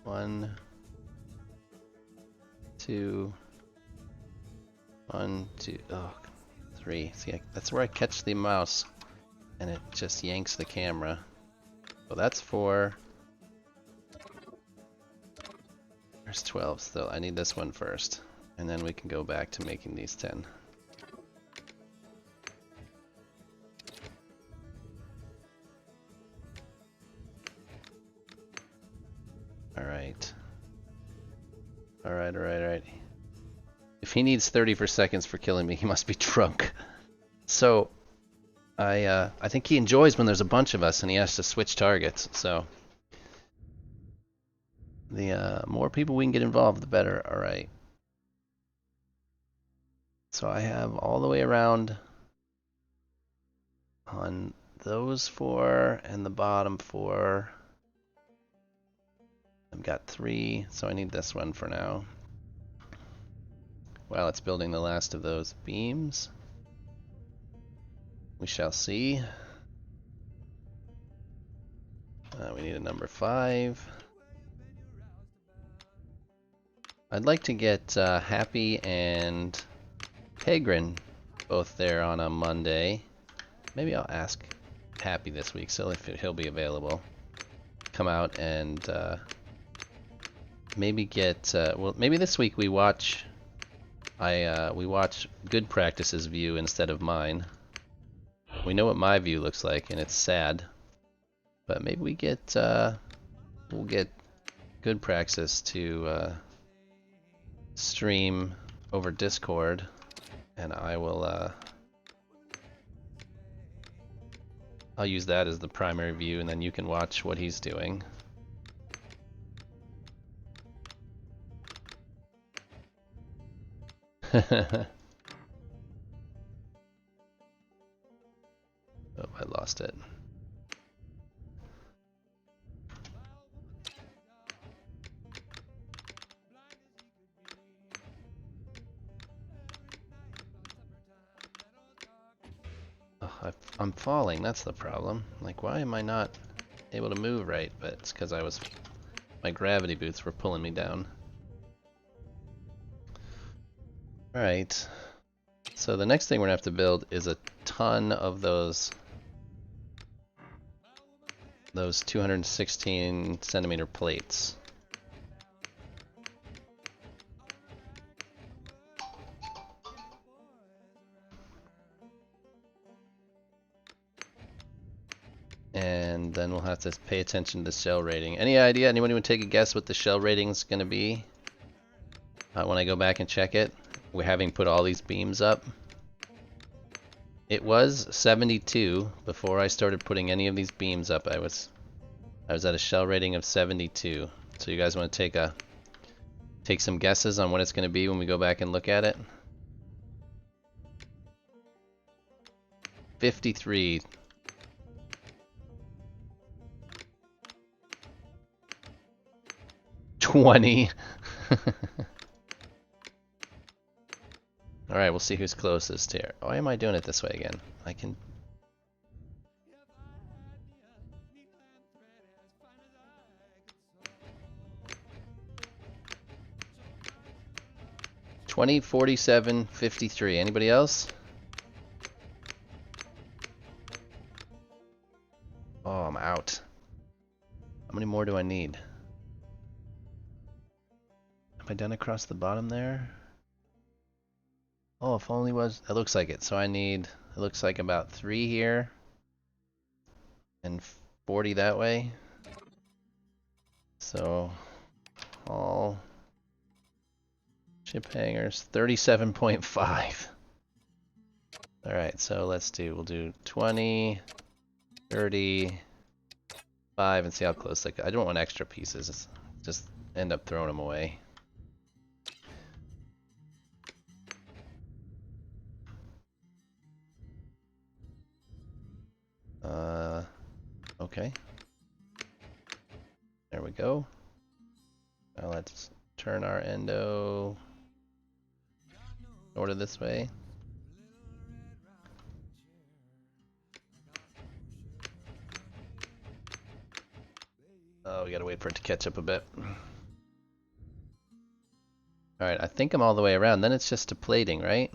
A: 1, 2, 1, 2, oh, 3. See, that's where I catch the mouse, and it just yanks the camera. So that's 4. There's 12 still. I need this one first, and then we can go back to making these 10. Alright. Alright. If he needs 30 seconds for killing me, he must be drunk. So, I think he enjoys when there's a bunch of us and he has to switch targets, so... The more people we can get involved, the better. Alright. So I have all the way around on those 4 and the bottom 4. I've got 3, so I need this one for now. While it's building the last of those beams. We shall see. We need a number 5. I'd like to get Happy and Pegrin both there on a Monday. Maybe I'll ask Happy this week, so if he'll be available. Come out and maybe get well, maybe this week we watch we watch Good Practice's view instead of mine. We know what my view looks like and it's sad, but maybe we get we'll get Good Practice to stream over Discord, and I will I'll use that as the primary view, and then you can watch what he's doing. Oh, I lost it. Oh, I'm falling, that's the problem. Like, why am I not able to move right? But it's because my gravity boots were pulling me down. Alright, so the next thing we're gonna have to build is a ton of those 216 centimeter plates. And then we'll have to pay attention to shell rating. Any idea? Anyone want to take a guess what the shell rating is going to be when I go back and check it? We're having put all these beams up. It was 72 before I started putting any of these beams up. I was at a shell rating of 72. So you guys want to take some guesses on what it's going to be when we go back and look at it? 53. 20. Alright, we'll see who's closest here. Why am I doing it this way again? I can... $20, 47, 53. Anybody else? Oh, I'm out. How many more do I need? Am I done across the bottom there? Oh, if only was... It looks like it. So I need... It looks like about 3 here. And 40 that way. So... all... ship hangers. 37.5. Alright, so we'll do 20... 30... 5 and see how close they go. I don't want extra pieces. Just end up throwing them away. Okay. There we go. Now let's turn our endo sort of this way. Oh, we gotta wait for it to catch up a bit. Alright, I think I'm all the way around. Then it's just a plating, right?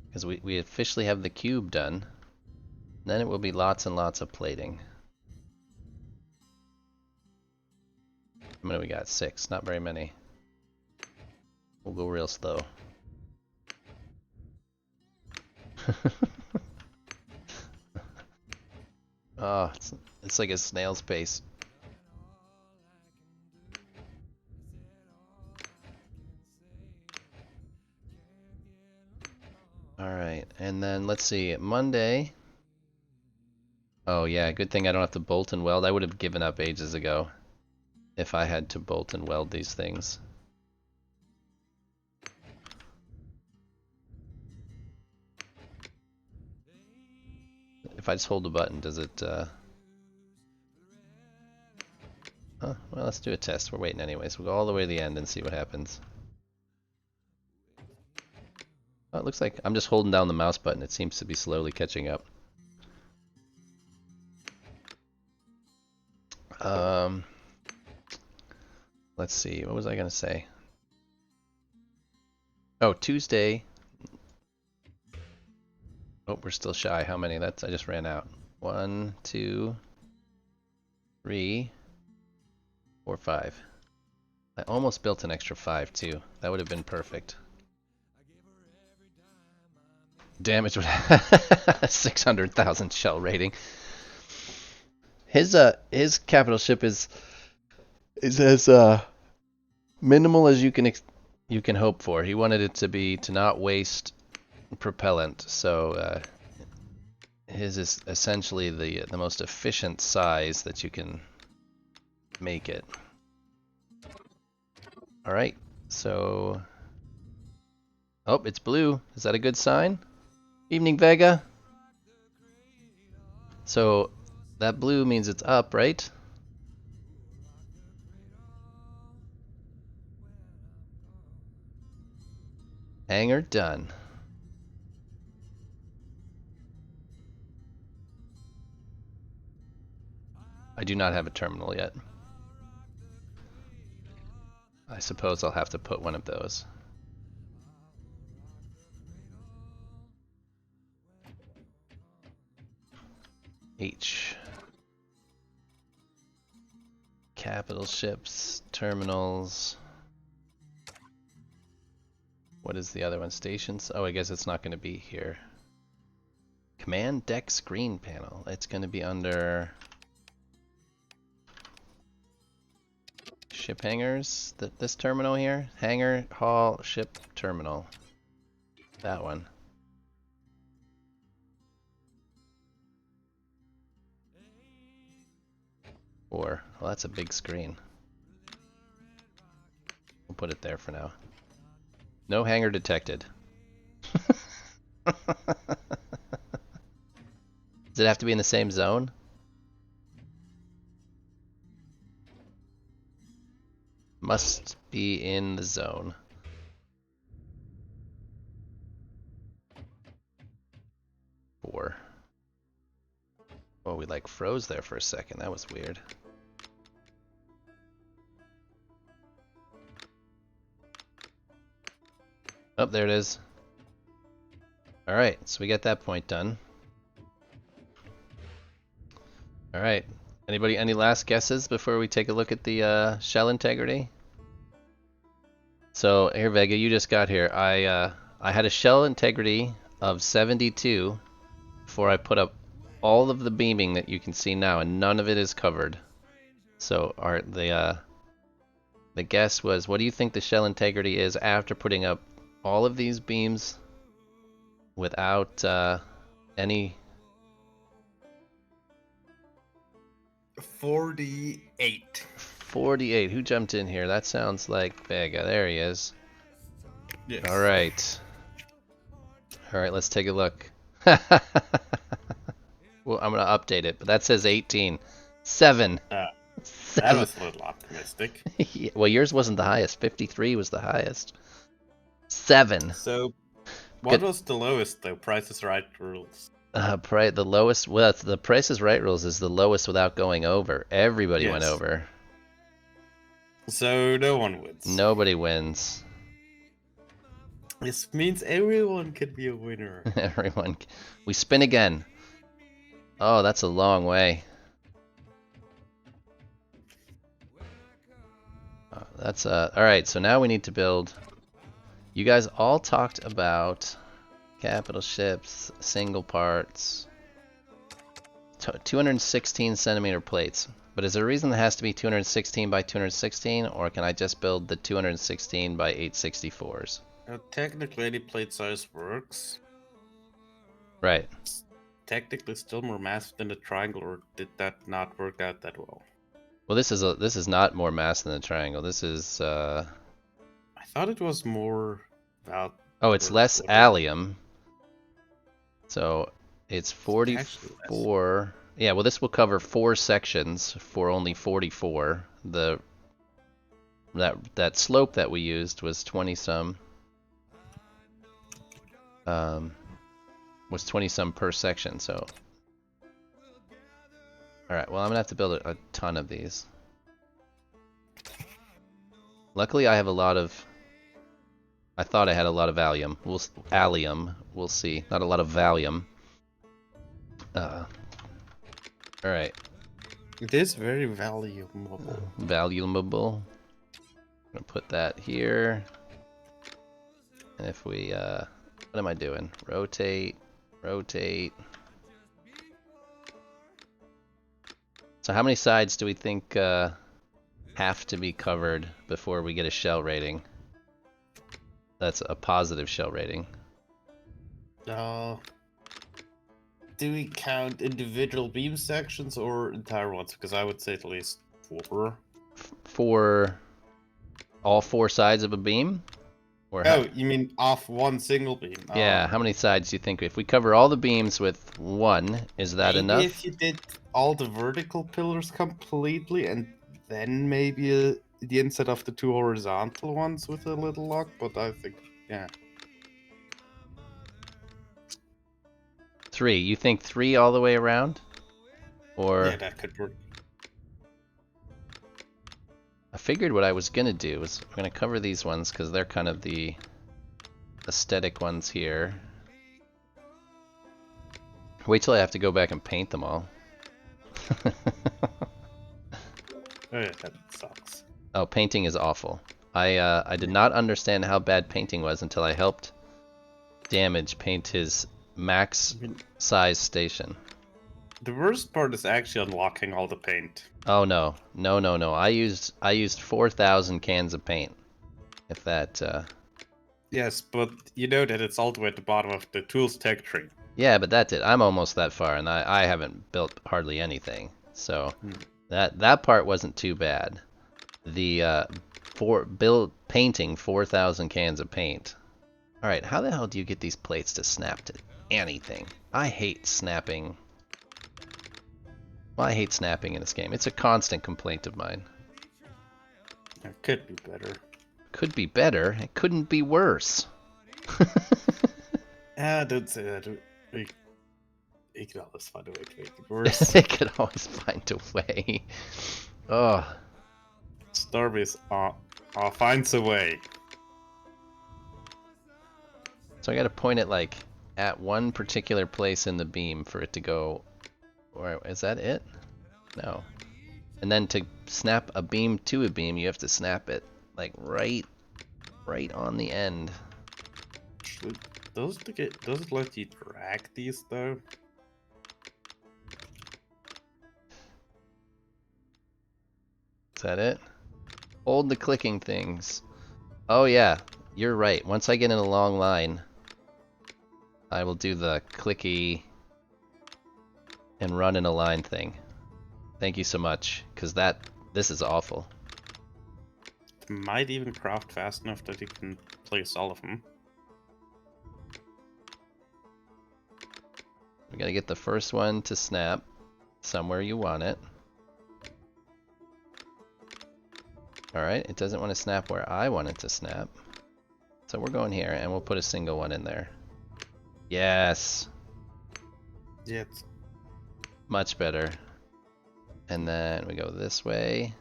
A: Because we officially have the cube done. Then it will be lots and lots of plating. How many we got? 6. Not very many. We'll go real slow. Oh, it's like a snail's pace. Alright, and then let's see, Monday. Oh yeah, good thing I don't have to bolt and weld. I would have given up ages ago if I had to bolt and weld these things. If I just hold the button, does it, Oh, well, let's do a test. We're waiting anyways. We'll go all the way to the end and see what happens. Oh, it looks like I'm just holding down the mouse button. It seems to be slowly catching up. Let's see. What was I going to say? Oh, Tuesday. Oh, we're still shy. How many? I just ran out. 1, 2, 3, 4, 5. I almost built an extra 5 too. That would have been perfect. Damage would 600,000 shell rating. His capital ship is as minimal as you can hope for. He wanted it to not waste propellant, so his is essentially the most efficient size that you can make it. All right, so oh, it's blue. Is that a good sign? Evening, Vega. So that blue means it's up, right? Hangar done. I do not have a terminal yet. I suppose I'll have to put one of those. H. Capital ships, terminals. What is the other one? Stations? Oh, I guess it's not going to be here. Command deck screen panel. It's going to be under ship hangars. This terminal here. Hangar, hall, ship, terminal. That one. 4. Well, that's a big screen. We'll put it there for now. No hanger detected. Does it have to be in the same zone? Must be in the zone. Four. Oh, we like froze there for a second. That was weird. Oh, there it is. Alright, so we got that point done. Alright. Anybody, any last guesses before we take a look at the shell integrity? So, here Vega, you just got here. I had a shell integrity of 72 before I put up all of the beaming that you can see now, and none of it is covered. So the guess was, what do you think the shell integrity is after putting up all of these beams without any?
B: 48.
A: 48. Who jumped in here? That sounds like Vega. There he is.
B: Yes.
A: All right. All right, let's take a look. Well, I'm gonna update it, but that says 18. 7.
B: That
A: 7.
B: was a little optimistic.
A: Yeah, well, yours wasn't the highest. 53 was the highest. 7.
B: So, what was the lowest though? Price is Right rules.
A: The lowest. Well, the Price is Right rules is the lowest without going over. Everybody went
B: Yes.
A: over.
B: So no one wins.
A: Nobody wins.
B: This means everyone can be a winner.
A: Everyone. We spin again. Oh, that's a long way. That's all right. So now we need to build. You guys all talked about capital ships, single parts, 216 centimeter plates. But is there a reason it has to be 216 by 216, or can I just build the 216 by 864s?
B: Technically, any plate size works.
A: Right.
B: It's technically still more massive than the triangle, or did that not work out that well?
A: Well, this is not more mass than the triangle. This is
B: I thought it was more about.
A: oh, it's less allium. So it's 44. Yeah, well, this will cover 4 sections for only 44. That slope that we used was 20 some. Was 20 some per section. So, all right. Well, I'm gonna have to build a ton of these. Luckily, I have a lot of. I thought I had a lot of allium. We'll see. Not a lot of Valium. All right.
B: It is very valuable.
A: Valuable. I'm gonna put that here. And if we, what am I doing? Rotate. So how many sides do we think have to be covered before we get a shell rating? That's a positive shell rating.
B: Do we count individual beam sections or entire ones? Because I would say at least 4.
A: For all 4 sides of a beam? Or
B: you mean off one single beam?
A: Yeah, how many sides do you think? If we cover all the beams with 1, is that
B: maybe
A: enough?
B: If you did all the vertical pillars completely, and then maybe the inside of the 2 horizontal ones with a little lock, but I think, yeah.
A: 3. You think 3 all the way around? Or
B: Yeah, that could work.
A: I figured what I was gonna do was I'm gonna cover these ones because they're kind of the aesthetic ones here. Wait till I have to go back and paint them all.
B: Oh yeah, that sucks.
A: Oh, painting is awful. I did not understand how bad painting was until I helped Damage paint his max size station.
B: The worst part is actually unlocking all the paint.
A: Oh no. I used 4,000 cans of paint. If that
B: Yes, but you know that it's all the way at the bottom of the tools tech tree.
A: Yeah, but that's it. I'm almost that far and I haven't built hardly anything. So That part wasn't too bad. The painting 4,000 cans of paint. All right, how the hell do you get these plates to snap to anything? I hate snapping. Well, I hate snapping in this game. It's a constant complaint of mine.
B: It could be better.
A: Could be better. It couldn't be worse.
B: Don't say that. We could always find a way to make it worse.
A: They could always find a way. Oh.
B: Starbase finds a way.
A: So I gotta point it like at one particular place in the beam for it to go. Or is that it? No. And then to snap a beam to a beam, you have to snap it like right on the end.
B: Does it let you drag these though?
A: Is that it? Hold the clicking things. Oh yeah, you're right. Once I get in a long line, I will do the clicky and run in a line thing. Thank you so much, because this is awful.
B: It might even craft fast enough that you can place all of them.
A: We gotta get the first one to snap somewhere you want it. Alright, it doesn't want to snap where I want it to snap. So we're going here, and we'll put a single one in there. Yes!
B: Yeah,
A: Much better. And then we go this way.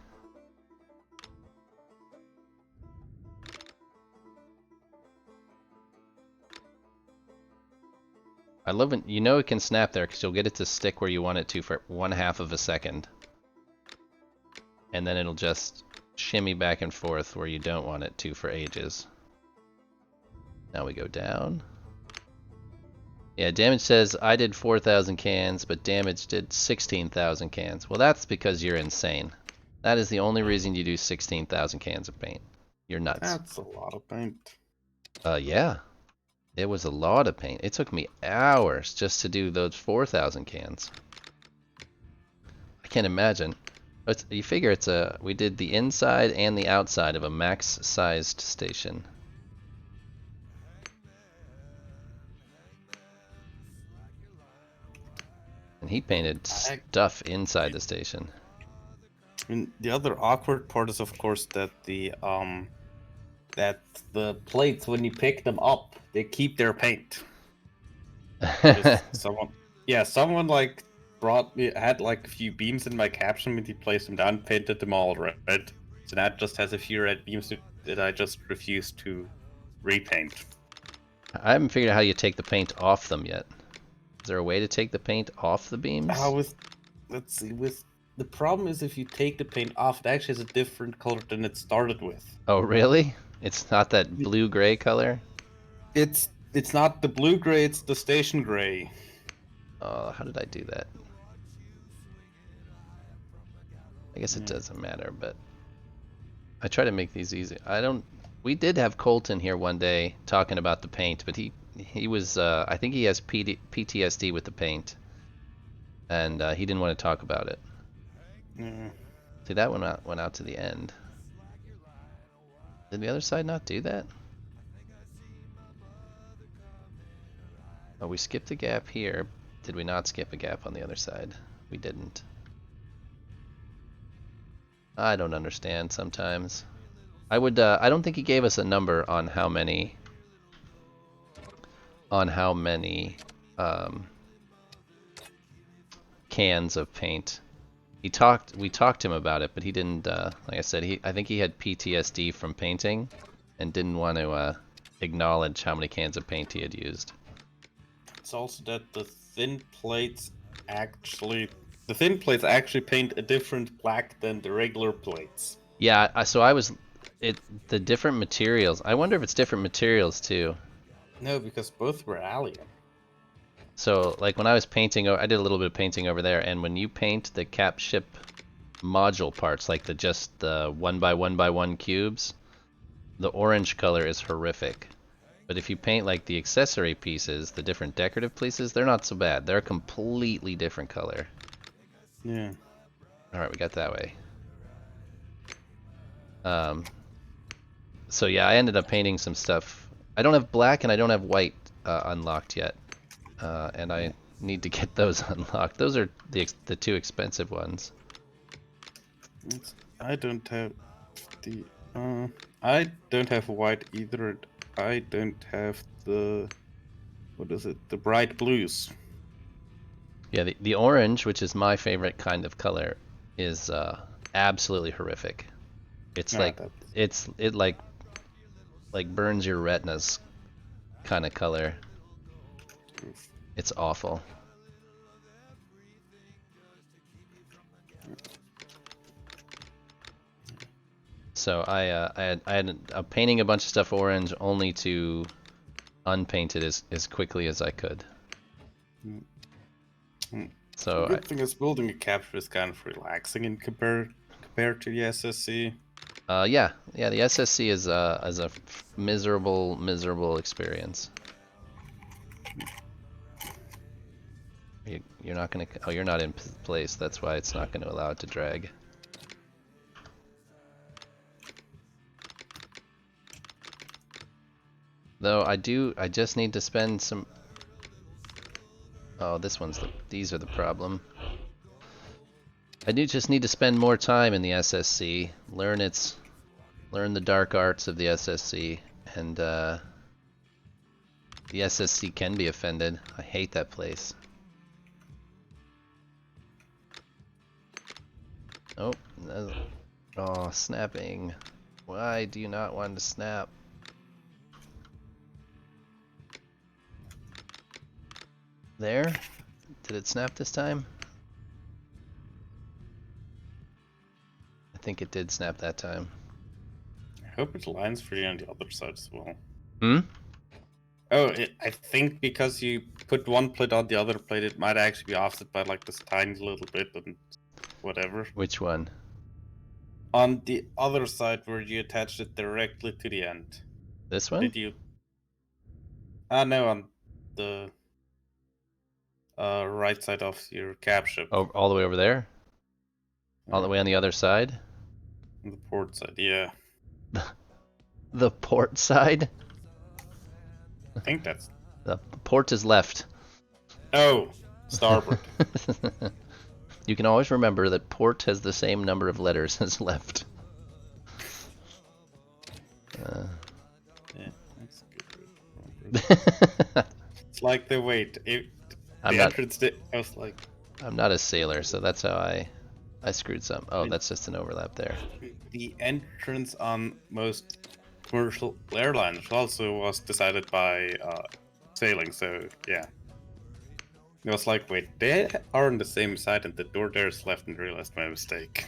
A: I love when, you know it can snap there because you'll get it to stick where you want it to for 1/2 of a second. And then it'll just shimmy back and forth where you don't want it to for ages. Now we go down. Yeah, Damage says I did 4,000 cans, but Damage did 16,000 cans. Well, that's because you're insane. That is the only reason you do 16,000 cans of paint. You're nuts.
B: that's a lot of paint.
A: Yeah. It was a lot of paint. It took me hours just to do those 4,000 cans. I can't imagine. You figure we did the inside and the outside of a max-sized station. And he painted stuff inside the station.
B: I mean, the other awkward part is, of course, that the plates, when you pick them up, they keep their paint. Someone like had like a few beams in my caption when he placed them down, painted them all red. So that just has a few red beams that I just refused to repaint.
A: I haven't figured out how you take the paint off them yet. Is there a way to take the paint off the beams?
B: Let's see. The problem is if you take the paint off, it actually has a different color than it started with.
A: Oh really? It's not that blue-gray color?
B: It's not the blue-gray, it's the station gray.
A: Oh, how did I do that? I guess it doesn't matter, but I try to make these easy. We did have Colton here one day talking about the paint, but he was I think he has PTSD with the paint, and he didn't want to talk about it. See, that one went out to the end. Did the other side not do that? Oh, we skipped a gap here. Did we not skip a gap on the other side? We didn't. I don't understand sometimes. I don't think he gave us a number on how many cans of paint. We talked to him about it, but he didn't, like I said, I think he had PTSD from painting and didn't want to acknowledge how many cans of paint he had used.
B: It's also that the thin plates actually paint a different black than the regular plates.
A: Yeah, the different materials. I wonder if it's different materials too.
B: No, because both were allium.
A: So, like when I was painting, I did a little bit of painting over there, and when you paint the cap ship module parts, like just the 1x1x1 cubes, the orange color is horrific. But if you paint like the accessory pieces, the different decorative pieces, they're not so bad. They're a completely different color.
B: Yeah.
A: Alright, we got that way. So yeah, I ended up painting some stuff. I don't have black and I don't have white unlocked yet. And I need to get those unlocked. Those are the two expensive ones.
B: I don't have the. I don't have white either. I don't have the. What is it? The bright blues.
A: Yeah, the orange, which is my favorite kind of color, is absolutely horrific. It's like it like burns your retinas kind of color. It's awful. So I had painting a bunch of stuff orange only to unpaint it as quickly as I could. So
B: the good thing is building a capture is kind of relaxing in compared to the SSC.
A: Yeah, the SSC is a miserable experience. You're not gonna. Oh, you're not in place. That's why it's not gonna allow it to drag. Though I just need to spend some. Oh, these are the problem. I do just need to spend more time in the SSC, learn the dark arts of the SSC, and the SSC can be offended. I hate that place. Oh, oh, snapping. Why do you not want to snap? There? Did it snap this time? I think it did snap that time.
B: I hope it lines for you on the other side as well.
A: Hmm?
B: Oh, I think because you put one plate on the other plate, it might actually be offset by like this tiny little bit and whatever.
A: Which one?
B: On the other side where you attached it directly to the end.
A: This one?
B: Did you? No, on the right side of your cap ship.
A: Oh, all the way over there? All the way on the other side?
B: On the port side, yeah.
A: The port side?
B: I think that's...
A: The port is left.
B: Oh, starboard.
A: You can always remember that port has the same number of letters as left.
B: Yeah, that's good. It's like the wait. Entrance. I was like,
A: I'm not a sailor, so that's how I screwed some. Oh, that's just an overlap there.
B: The entrance on most commercial airlines also was decided by sailing. So yeah, it was like, wait, they are on the same side, and the door there is left, and realized my mistake.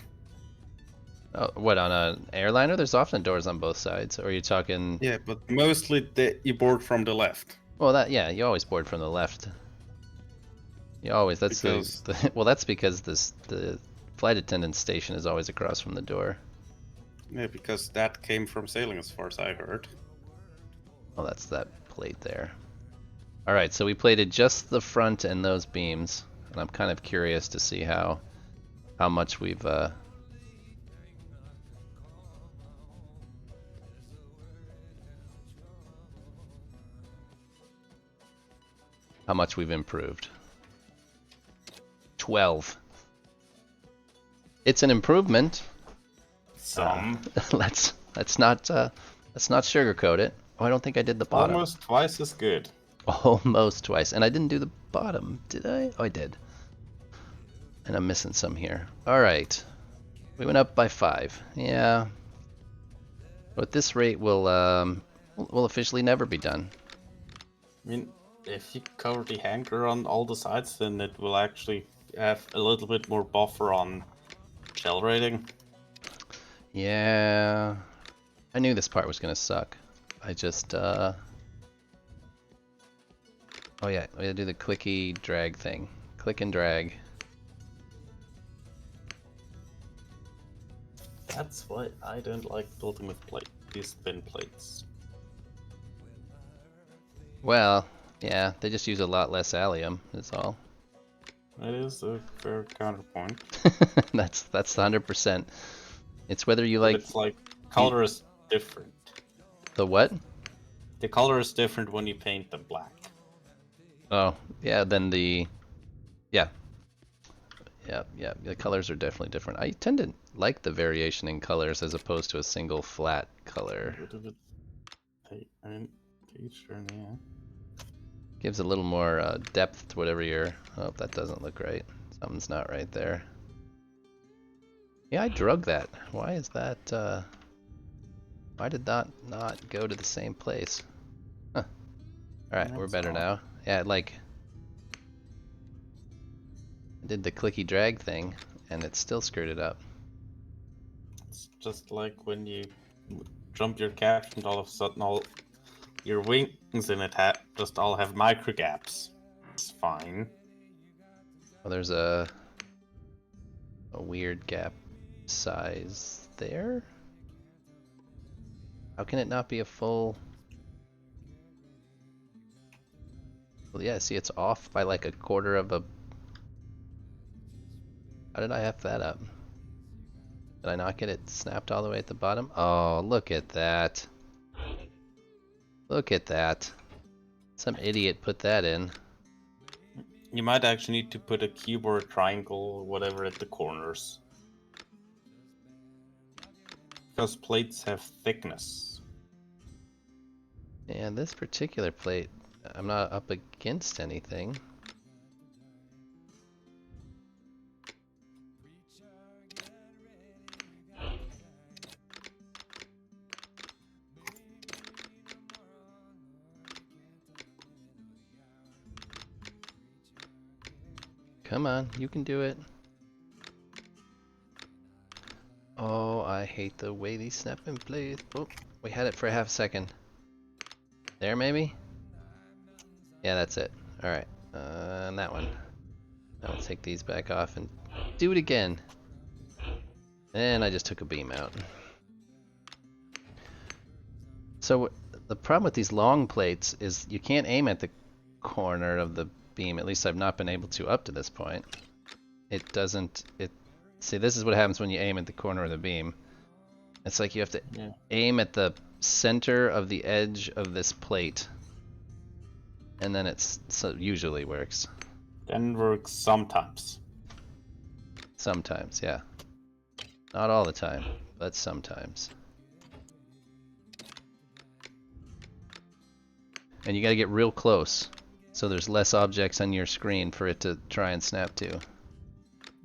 A: Oh, what, on an airliner? There's often doors on both sides. Or are you talking?
B: Yeah, but mostly you board from the left.
A: Well, you always board from the left. You always. That's because... well, that's because the flight attendant station is always across from the door.
B: Yeah, because that came from sailing, as far as I heard.
A: Oh, that's that plate there. All right, so we plated just the front and those beams, and I'm kind of curious to see how much we've improved. 12. It's an improvement.
B: Some.
A: Let's not sugarcoat it. Oh, I don't think I did the bottom.
B: Almost twice as good.
A: Almost twice, and I didn't do the bottom, did I? Oh, I did. And I'm missing some here. All right, we went up by 5. Yeah. But at this rate, we'll officially never be done.
B: I mean, if you cover the hangar on all the sides, then it will actually have a little bit more buffer on shell rating.
A: Yeah, I knew this part was gonna suck. I just oh yeah, we gotta do the clicky drag thing. Click and drag.
B: That's why I don't like building with these thin plates.
A: Well, yeah, they just use a lot less allium, that's all.
B: It is a fair counterpoint.
A: That's 100%. It's whether you
B: But
A: like
B: it's like color is different.
A: the what?
B: The color is different when you paint them black.
A: Oh, yeah, then yeah. Yeah, the colors are definitely different. I tend to like the variation in colors as opposed to a single flat color.
B: I mean, teacher, yeah.
A: Gives a little more depth to whatever you're... Oh, that doesn't look right. Something's not right there. Yeah, I drug that. Why is that, why did that not go to the same place? Huh. Alright, we're better now. Yeah, like... I did the clicky drag thing, and it still screwed it up.
B: It's just like when you jump your caption, all of a sudden all your wings in it just all have micro gaps. It's fine.
A: Well, there's a weird gap size there? How can it not be a full... Well, yeah, see, it's off by like a quarter of a... How did I F that up? Did I not get it snapped all the way at the bottom? Oh, look at that. Look at that. Some idiot put that in.
B: You might actually need to put a cube or a triangle or whatever at the corners. Because plates have thickness.
A: And this particular plate, I'm not up against anything. Come on, you can do it. Oh, I hate the way these snap in place. Oh, we had it for a half second. There, maybe? Yeah, that's it. Alright, and that one. Now we'll take these back off and do it again. And I just took a beam out. So the problem with these long plates is you can't aim at the corner of the beam. At least I've not been able to up to this point. It doesn't... See, this is what happens when you aim at the corner of the beam. It's like you have to aim at the center of the edge of this plate. And then usually works.
B: Then works sometimes.
A: Sometimes, yeah. Not all the time, but sometimes. And you gotta get real close, so there's less objects on your screen for it to try and snap to.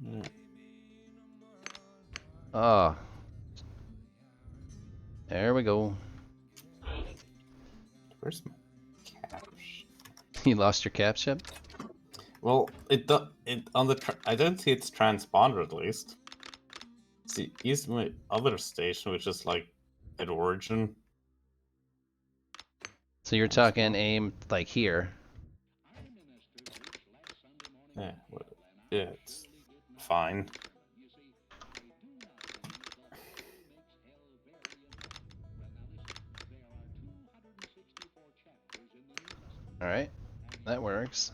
B: Yeah.
A: Ah. There we go.
B: Where's my caps?
A: You lost your cap ship?
B: Well, it on the I don't see its transponder at least. See, here's my other station, which is like at origin.
A: So you're talking aim like here.
B: Yeah, it's fine.
A: Alright, that works.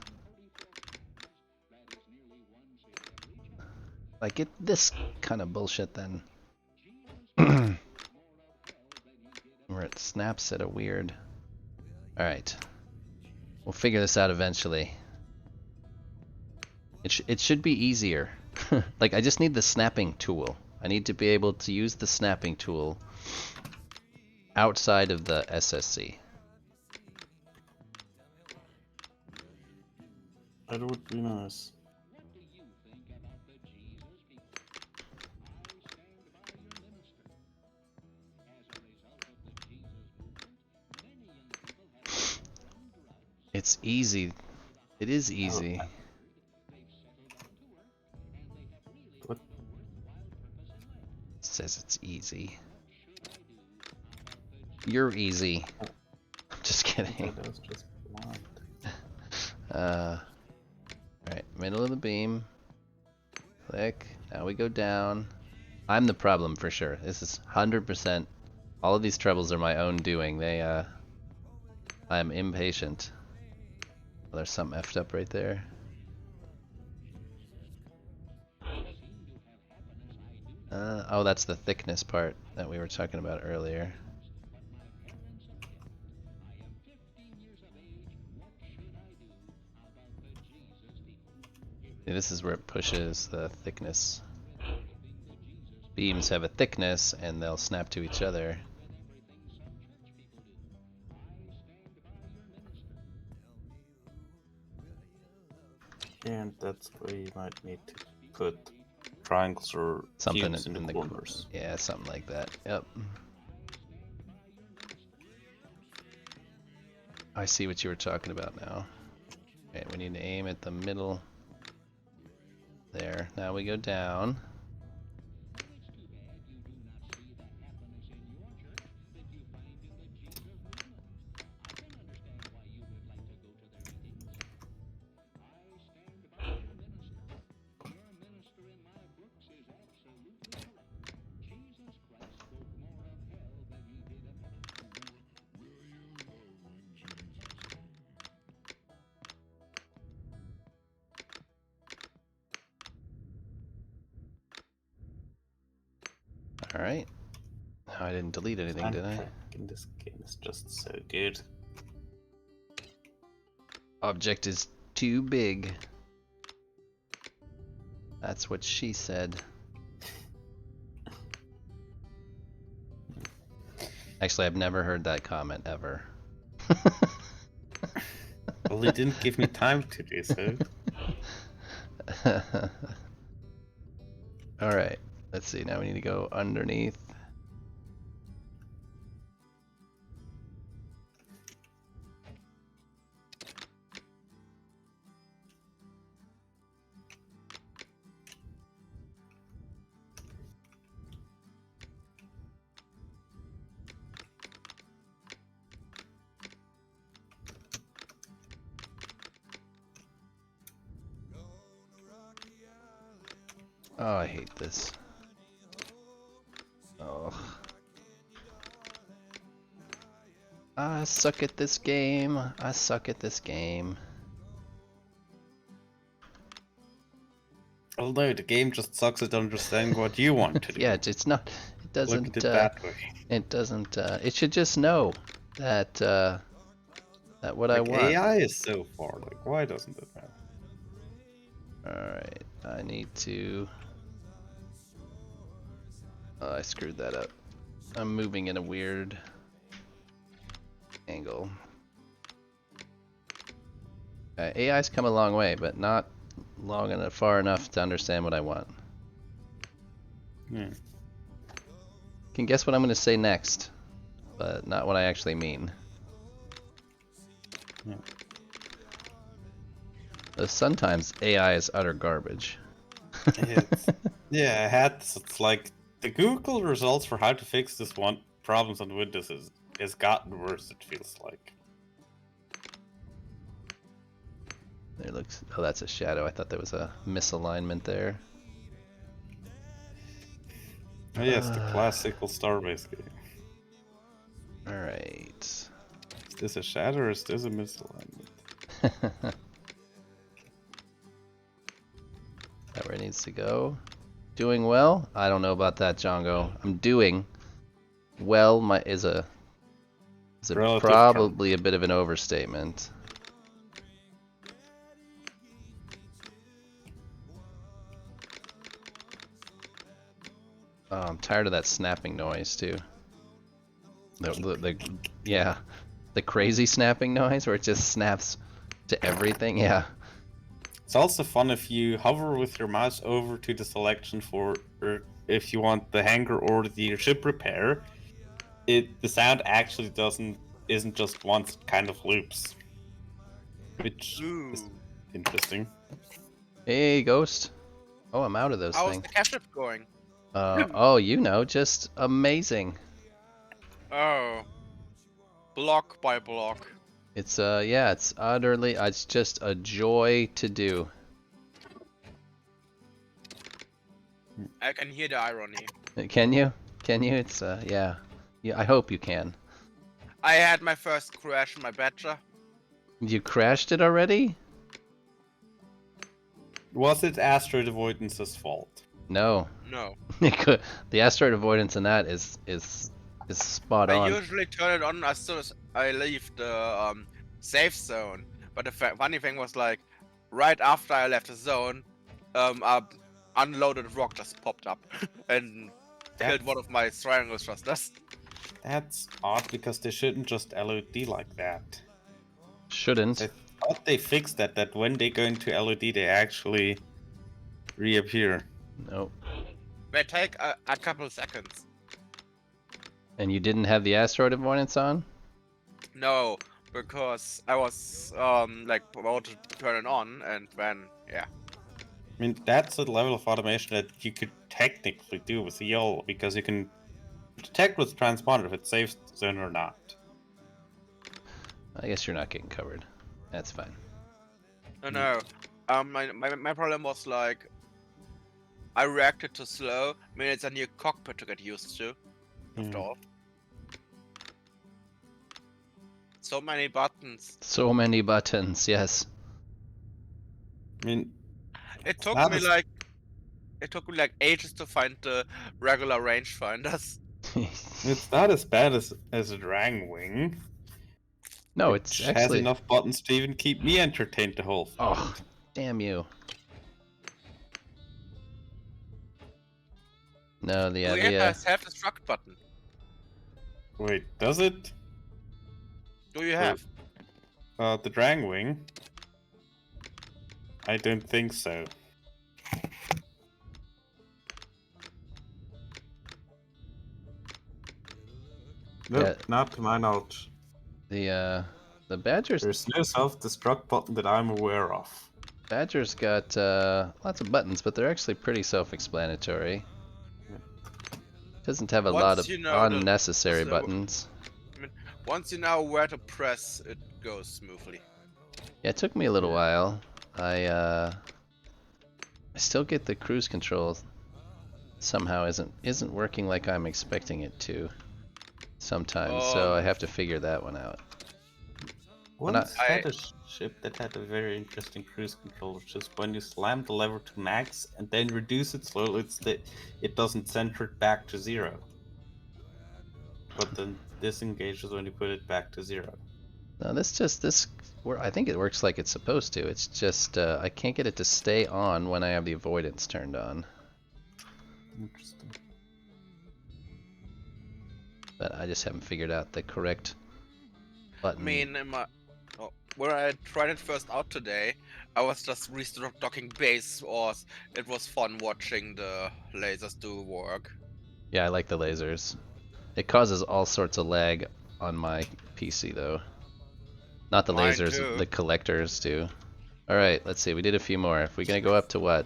A: Like, get this kind of bullshit then. Where it snaps at a weird... Alright. We'll figure this out eventually. It should be easier. Like, I just need the snapping tool. I need to be able to use the snapping tool outside of the SSC.
B: That would be nice.
A: It's easy. It is easy.
B: What?
A: It says it's easy. You're easy. I'm just kidding.
B: That was just blind.
A: Alright, middle of the beam. Click. Now we go down. I'm the problem for sure. This is 100%. All of these troubles are my own doing. I'm impatient. Oh, there's something effed up right there. Oh, that's the thickness part that we were talking about earlier. See, this is where it pushes the thickness. Beams have a thickness and they'll snap to each other.
B: And that's where you might need to put triangles or
A: Something
B: cubes in the corners.
A: Yeah, something like that. Yep. I see what you were talking about now. Okay, we need to aim at the middle. There. Now we go down. Alright. Oh, I didn't delete anything, did I?
B: Soundtrack in this game is just so good.
A: Object is too big. That's what she said. Actually, I've never heard that comment ever.
B: Well, he didn't give me time to do so.
A: Alright, let's see. Now we need to go underneath. Oh, I hate this. Oh. I suck at this game. I suck at this game.
B: Although the game just sucks at understanding what you want to do.
A: Yeah, it's not. It doesn't.
B: Look at it that way.
A: It doesn't. It should just know that that what I
B: Like,
A: want.
B: AI is so far. Like, why doesn't it matter?
A: All right, I need to. Oh, I screwed that up. I'm moving in a weird angle. AI's come a long way, but not long enough, far enough to understand what I want.
B: Hmm.
A: Can guess what I'm going to say next, but not what I actually mean.
B: Yeah.
A: Though sometimes AI is utter garbage.
B: Yeah, it's like the Google results for how to fix this one problems on Windows has gotten worse, it feels like.
A: There looks. Oh, that's a shadow. I thought there was a misalignment there.
B: Oh yes, the classical Starbase game.
A: Alright.
B: Is this a shadow or is this a misalignment?
A: That where it needs to go. Doing well? I don't know about that, Django. I'm doing well. Is probably a bit of an overstatement. Oh, I'm tired of that snapping noise too. Yeah, the crazy snapping noise where it just snaps to everything. Yeah.
B: It's also fun if you hover with your mouse over to the selection for if you want the hangar or the ship repair. The sound actually isn't just once, it kind of loops, which is interesting.
A: Hey, Ghost. Oh, I'm out of those
C: How's
A: things.
C: the cash ship going?
A: Oh, you know, just amazing.
C: Oh. Block by block.
A: It's yeah, it's utterly, it's just a joy to do.
C: I can hear the irony.
A: Can you? Can you? It's yeah. Yeah, I hope you can.
C: I had my first crash in my Badger.
A: You crashed it already?
B: Was it Asteroid Avoidance's fault?
A: No.
C: No.
A: The asteroid avoidance in that is spot
C: I
A: on.
C: usually turn it on as soon as I leave the safe zone. But the funny thing was like, right after I left the zone, a unloaded rock just popped up and killed one of my triangle thrusters.
B: That's odd because they shouldn't just LOD like that.
A: Shouldn't.
B: I thought they fixed that when they go into LOD they actually reappear.
A: Nope.
C: They take a couple seconds.
A: And you didn't have the asteroid avoidance on?
C: No, because I was like about to turn it on, and then yeah.
B: I mean, that's a level of automation that you could technically do with EOL, because you can detect with transponder if it's safe zone or not.
A: I guess you're not getting covered. That's fine.
C: No. My problem was like, I reacted too slow. I mean, it's a new cockpit to get used to, after all. So many buttons.
A: So many buttons, yes.
B: I mean,
C: It took
B: not
C: me
B: as-
C: like, ages to find the regular rangefinders.
B: it's not as bad as a Drangwing.
A: No,
B: which
A: it's
B: has
A: actually.
B: enough buttons to even keep me entertained the whole fight.
A: Oh, damn you. No,
C: Do you guys have the struct button?
B: Wait, does it?
C: Do you have?
B: The Drangwing? I don't think so. Nope,
A: Yeah.
B: not to my knowledge.
A: the Badger's
B: There's no self-destruct button that I'm aware of.
A: Badger's got lots of buttons, but they're actually pretty self-explanatory. Doesn't have a lot
C: Once
A: of
C: you know
A: unnecessary
C: the-
A: buttons.
C: Once you know where to press, it goes smoothly.
A: Yeah, it took me a little while. I still get the cruise control somehow isn't working like I'm expecting it to sometimes, so I have to figure that one out.
B: Once
C: I-
B: had a ship that had a very interesting cruise control, which is when you slam the lever to max and then reduce it slowly, it doesn't center it back to 0. But then disengages when you put it back to 0.
A: No, I think it works like it's supposed to. It's just I can't get it to stay on when I have the avoidance turned on.
B: Interesting.
A: But I just haven't figured out the correct button.
C: I mean, where I tried it first out today, I was just restocking base, or it was fun watching the lasers do work.
A: Yeah, I like the lasers. It causes all sorts of lag on my PC though. Not the
C: Mine
A: lasers,
C: too.
A: the collectors do. Alright, let's see, we did a few more. If we're gonna go up to what,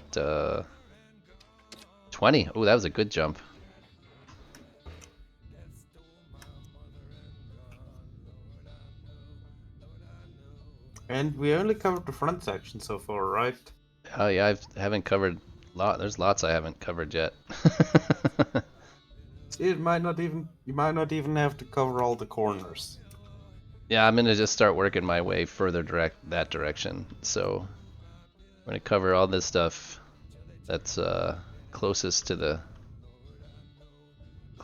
A: 20? Oh, that was a good jump.
B: And we only covered the front section so far, right?
A: Oh yeah, I haven't covered there's lots I haven't covered yet.
B: You might not even have to cover all the corners.
A: Yeah, I'm gonna just start working my way further that direction. So I'm gonna cover all this stuff that's closest to the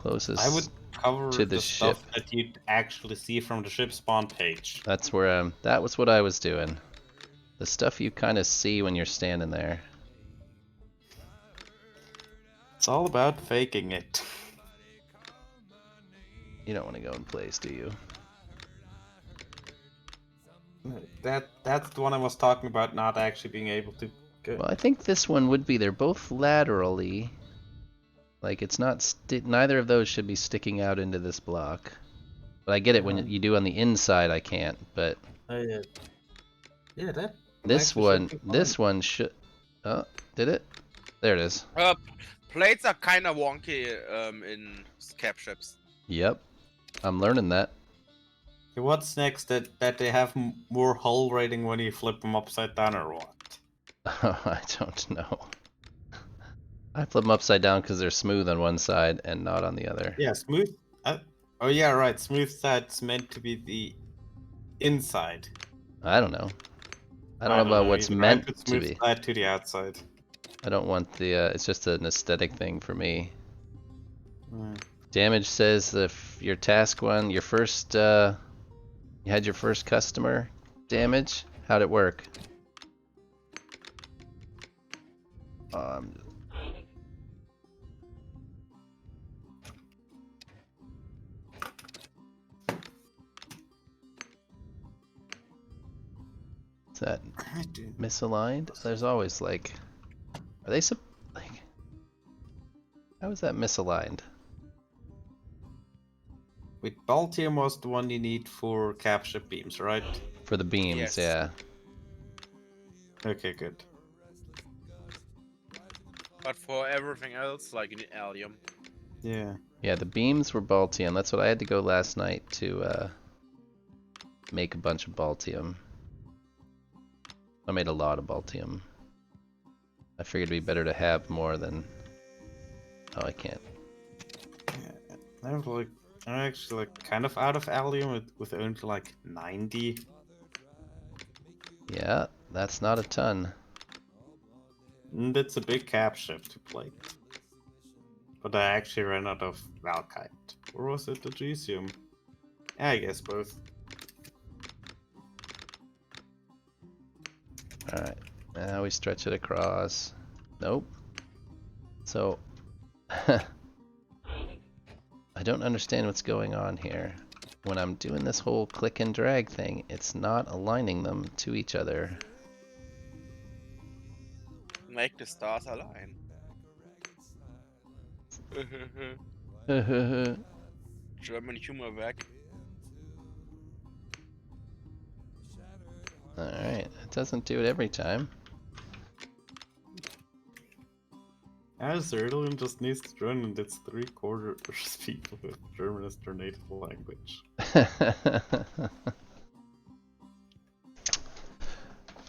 B: I would cover
A: to the
B: the stuff
A: ship.
B: that you'd actually see from the ship spawn page.
A: That's where that was what I was doing. The stuff you kind of see when you're standing there.
B: It's all about faking it.
A: You don't want to go in place, do you?
B: That's the one I was talking about, not actually being able to go.
A: Well, I think this one would be. They're both laterally. Like it's not. Neither of those should be sticking out into this block. But I get it when you do on the inside. I can't. But
B: Yeah, that.
A: this
B: actually
A: one,
B: should be
A: this
B: fine.
A: one should. Oh, did it? There it is.
C: Plates are kind of wonky in cap ships.
A: Yep. I'm learning that.
B: Okay, what's next? That they have more hull rating when you flip them upside down, or what?
A: I don't know. I flip them upside down because they're smooth on one side and not on the other.
B: Yeah, smooth. Oh yeah, right. Smooth side's meant to be the inside.
A: I don't know. I don't know about what's
B: either. I
A: meant
B: put
A: to
B: smooth
A: be.
B: side to the outside.
A: I don't want the, it's just an aesthetic thing for me.
B: Hmm.
A: Damage says if your task one, your first, you had your first customer damage. How'd it work? Um, is that
B: I do.
A: misaligned? There's always like, are they like, how is that misaligned?
B: With Baltium was the one you need for capture beams, right?
A: For the beams,
C: Yes.
A: yeah.
B: Okay, good.
C: But for everything else, like in Allium.
B: Yeah.
A: Yeah, the beams were Baltium. That's what I had to go last night to make a bunch of Baltium. I made a lot of Baltium. I figured it'd be better to have more than... Oh, I can't.
B: Yeah. I'm actually like kind of out of allium with only like 90.
A: Yeah, that's not a ton.
B: And it's a big cap shift to play. But I actually ran out of Valkite. Or was it the Gesium? Yeah, I guess both.
A: Alright, now we stretch it across. Nope. So... I don't understand what's going on here. When I'm doing this whole click and drag thing, it's not aligning them to each other.
C: Make the stars align. German humor back.
A: Alright, it doesn't do it every time.
B: As Erdogan just needs to run and it's 3/4 people with German as their native language.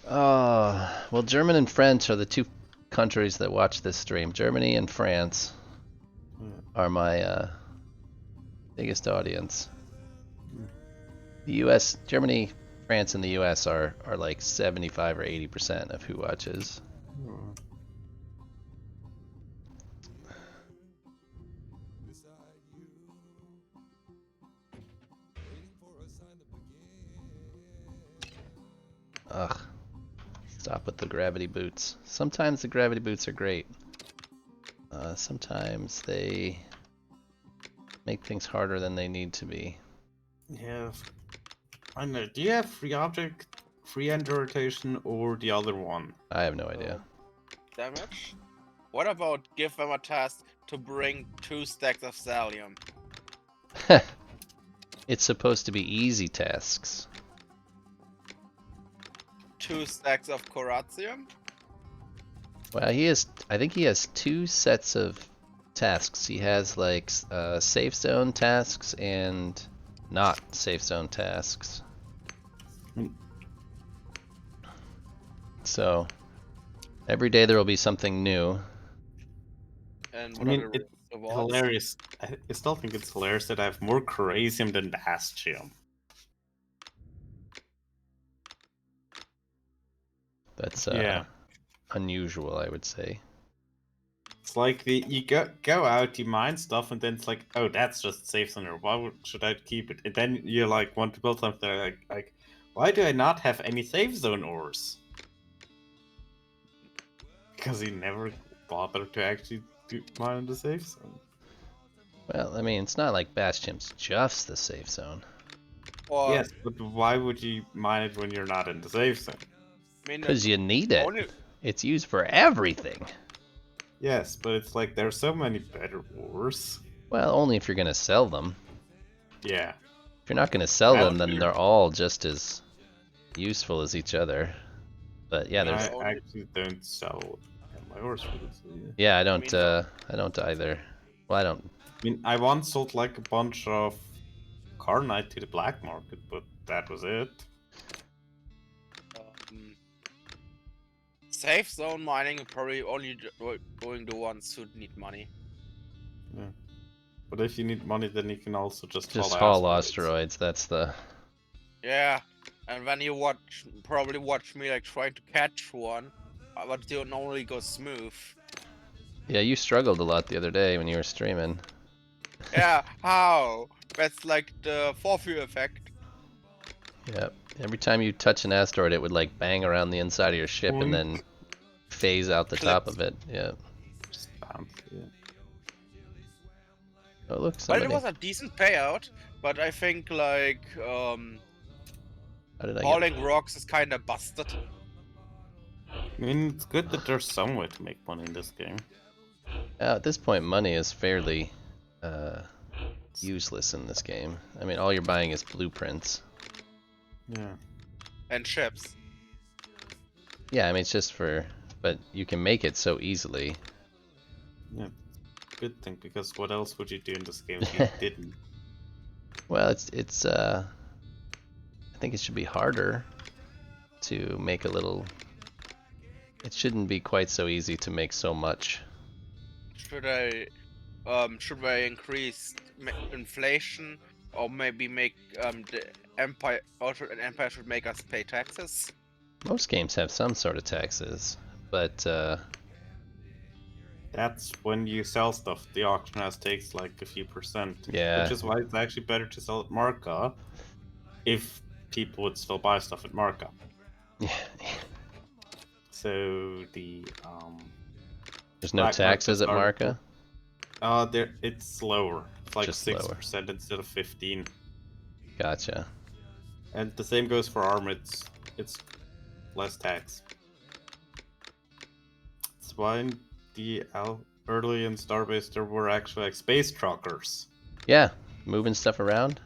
A: Oh, well, German and French are the two countries that watch this stream. Germany and France
B: Yeah.
A: are my biggest audience.
B: Hmm.
A: The US, Germany, France, and the US are like 75 or 80% of who watches.
B: Oh.
A: Ugh. Stop with the gravity boots. Sometimes the gravity boots are great. Sometimes they make things harder than they need to be.
B: Yeah. I know. Do you have free object, free end rotation, or the other one?
A: I have no idea.
C: Damage? What about give them a task to bring 2 stacks of Thallium?
A: It's supposed to be easy tasks.
C: 2 stacks of Coratium?
A: Well, I think he has 2 sets of tasks. He has like safe zone tasks and not safe zone tasks.
B: Mm.
A: So every day there will be something new.
C: And
B: I
C: what
B: mean,
C: are the
B: it's
C: rewards?
B: hilarious. I still think it's hilarious that I have more Corasium than Bastion.
A: That's
B: Yeah.
A: unusual, I would say.
B: It's like you go out, you mine stuff, and then it's like, oh, that's just safe zone. Should I keep it? And then you like want to build something like, why do I not have any safe zone ores? Because he never bothered to actually mine the safe zone.
A: Well, I mean, it's not like Bastion's just the safe zone.
C: Or,
B: Yes, but why would you mine it when you're not in the safe zone?
C: I mean,
A: Because you need it.
C: only,
A: It's used for everything.
B: Yes, but it's like there's so many better ores.
A: Well, only if you're going to sell them.
B: Yeah.
A: If you're not going to sell
B: Well,
A: them, then they're all just as useful as each other. But yeah, there's...
B: I actually don't sell my ores for this.
A: Yeah, I
C: mean,
A: don't either. Well, I don't...
B: I mean, I once sold like a bunch of Carnite to the black market, but that was it.
C: safe zone mining probably only doing the ones who need money.
B: Yeah. But if you need money, then you can also just
A: haul asteroids. That's the...
C: Yeah, and when you probably watch me like trying to catch one, but they normally go smooth.
A: Yeah, you struggled a lot the other day when you were streaming.
C: Yeah, how? That's like the forfeit effect.
A: Yep. Every time you touch an asteroid, it would like bang around the inside of your ship and
B: Boink.
A: then phase out the top
C: Clips.
A: of it. Yeah.
B: Just bounce. Yeah.
A: Oh, look,
C: But
A: somebody.
C: it was a decent payout. But I think like
A: How did I get?
C: hauling rocks is kind of busted.
B: I mean, it's good that there's some way to make money in this game.
A: At this point, money is fairly useless in this game. I mean, all you're buying is blueprints.
B: Yeah.
C: And ships.
A: Yeah, I mean, it's just for, but you can make it so easily.
B: Yeah. Good thing, because what else would you do in this game if you didn't?
A: Well, it's I think it should be harder to make a little. It shouldn't be quite so easy to make so much.
C: Should I increase inflation, or maybe make the empire, or an empire should make us pay taxes?
A: Most games have some sort of taxes, but
B: That's when you sell stuff. The auction house takes like a few percent.
A: Yeah.
B: Which is why it's actually better to sell at Marca if people would still buy stuff at Marca.
A: yeah,
B: So the
A: there's no
B: black
A: taxes at
B: markets
A: Marca.
B: there it's lower. It's like
A: Just
B: 6% instead of 15.
A: Gotcha.
B: And the same goes for ARM. It's less tax. That's why in the early in Starbase there were actually like space truckers.
A: Yeah, moving stuff around.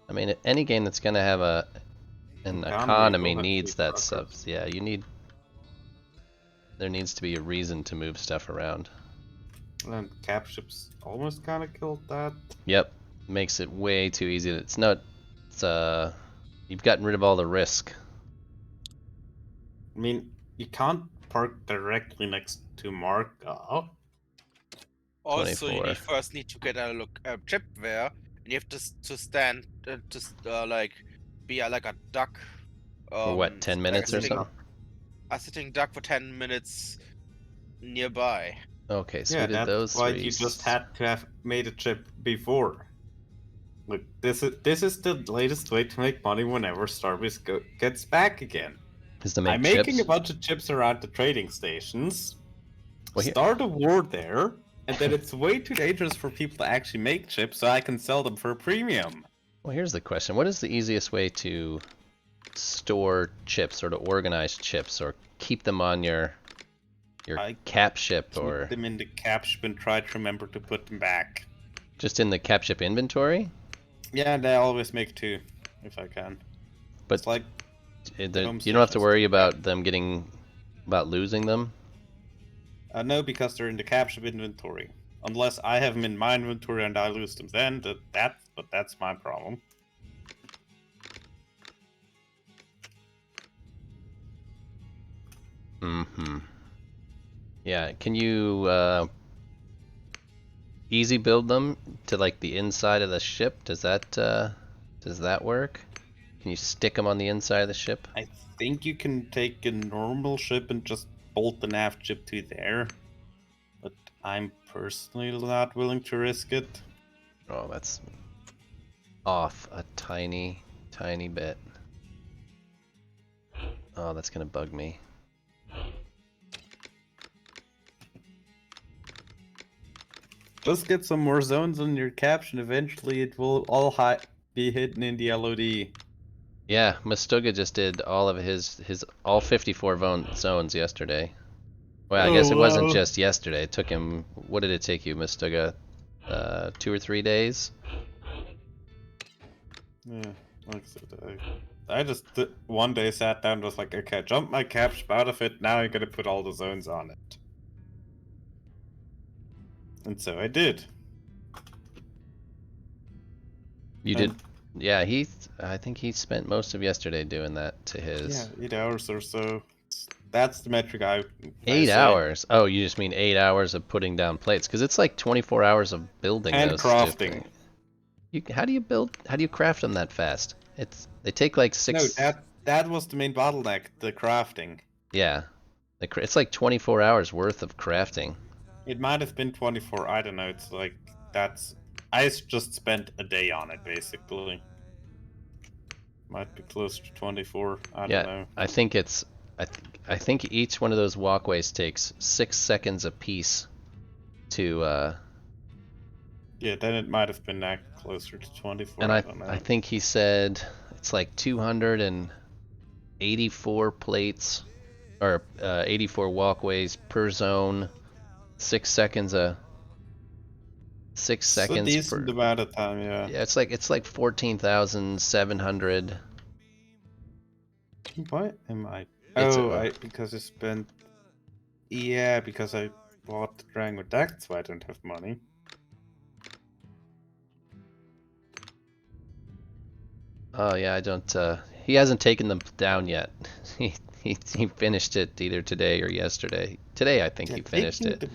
A: I mean, any game that's gonna have an economy
B: will have
A: needs
B: space
A: that stuff.
B: truckers.
A: Yeah, there needs to be a reason to move stuff around.
B: And cap ships almost kind of killed that.
A: Yep, makes it way too easy. It's not. It's you've gotten rid of all the risk.
B: I mean, you can't park directly next to Marca.
C: Also, you
A: 24.
C: first need to get a chip there, and you have to stand like be like a duck.
A: For what, 10 minutes or something?
C: A sitting duck for 10 minutes nearby.
A: Okay, so
B: Yeah,
A: we did
B: that's
A: those
B: why
A: three.
B: you just had to have made a chip before. Look, this is the latest way to make money whenever Starbase gets back again.
A: Is to make
B: I'm
A: chips.
B: making a bunch of chips around the trading stations.
A: Well, here-
B: Start a war there, and then it's way too dangerous for people to actually make chips, so I can sell them for a premium.
A: Well, here's the question: what is the easiest way to store chips, or to organize chips, or keep them on your cap ship, or
B: Put them in the cap ship and try to remember to put them back.
A: just in the cap ship inventory?
B: Yeah, and I always make two, if I can.
A: But
B: It's like
A: you
B: home
A: don't have to
B: stations.
A: worry about losing them.
B: No, because they're in the cap ship inventory. Unless I have them in my inventory and I lose them, then that's my problem.
A: Mm-hmm. Yeah, can you easy build them to like the inside of the ship? Does that work? Can you stick them on the inside of the ship?
B: I think you can take a normal ship and just bolt the nav chip to there. But I'm personally not willing to risk it.
A: Oh, that's off a tiny, tiny bit. Oh, that's gonna bug me.
B: Just get some more zones on your caption. Eventually, it will all be hidden in the LOD.
A: Yeah, Mustuga just did all of his all 54 zones yesterday. Well, I guess it wasn't
B: wow.
A: just yesterday. It took him. What did it take you, Mustuga? 2 or 3 days?
B: Yeah, like I said, I just one day sat down and was like, okay, jump my caption out of it. Now I'm gonna put all the zones on it. And so I did.
A: You did. Yeah, I think he spent most of yesterday doing that to his.
B: Yeah, 8 hours or so. That's the metric I
A: 8
B: say.
A: hours? Oh, you just mean 8 hours of putting down plates? Because it's like 24 hours of building
B: And
A: those.
B: crafting.
A: How do you craft them that fast? They take like 6.
B: No, that was the main bottleneck, the crafting.
A: Yeah. It's like 24 hours worth of crafting.
B: It might have been 24. I don't know. It's like that's. Just spent a day on it basically. Might be close to 24. I don't know.
A: I think it's. I think each one of those walkways takes 6 seconds a piece to.
B: Yeah, then it might have been that closer to 24.
A: And
B: I don't know.
A: I think he said it's like 284 plates or 84 walkways per zone. 6 seconds a. 6
B: It's a
A: seconds
B: decent
A: per.
B: amount of time, yeah.
A: Yeah, it's like 14,700.
B: What am I?
A: It's
B: because I spent. Yeah, because I bought the Dragon Deck, so I don't have money.
A: Oh yeah, I don't. He hasn't taken them down yet. He finished it either today or yesterday. Today, I think he finished
B: taking
A: it.
B: them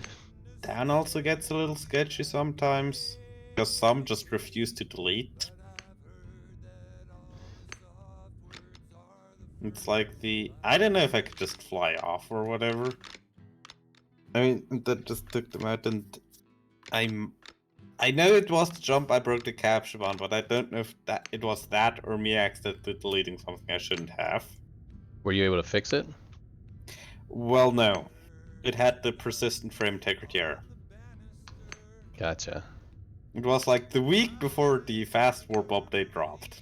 B: down also gets a little sketchy sometimes, because some just refuse to delete. It's like I don't know if I could just fly off or whatever. I mean, that just took them out, and I know it was the jump I broke the capture on, but I don't know if it was that or me accidentally deleting something I shouldn't have.
A: Were you able to fix it?
B: Well, no. It had the persistent frame integrity error.
A: Gotcha.
B: It was like the week before the fast warp update dropped.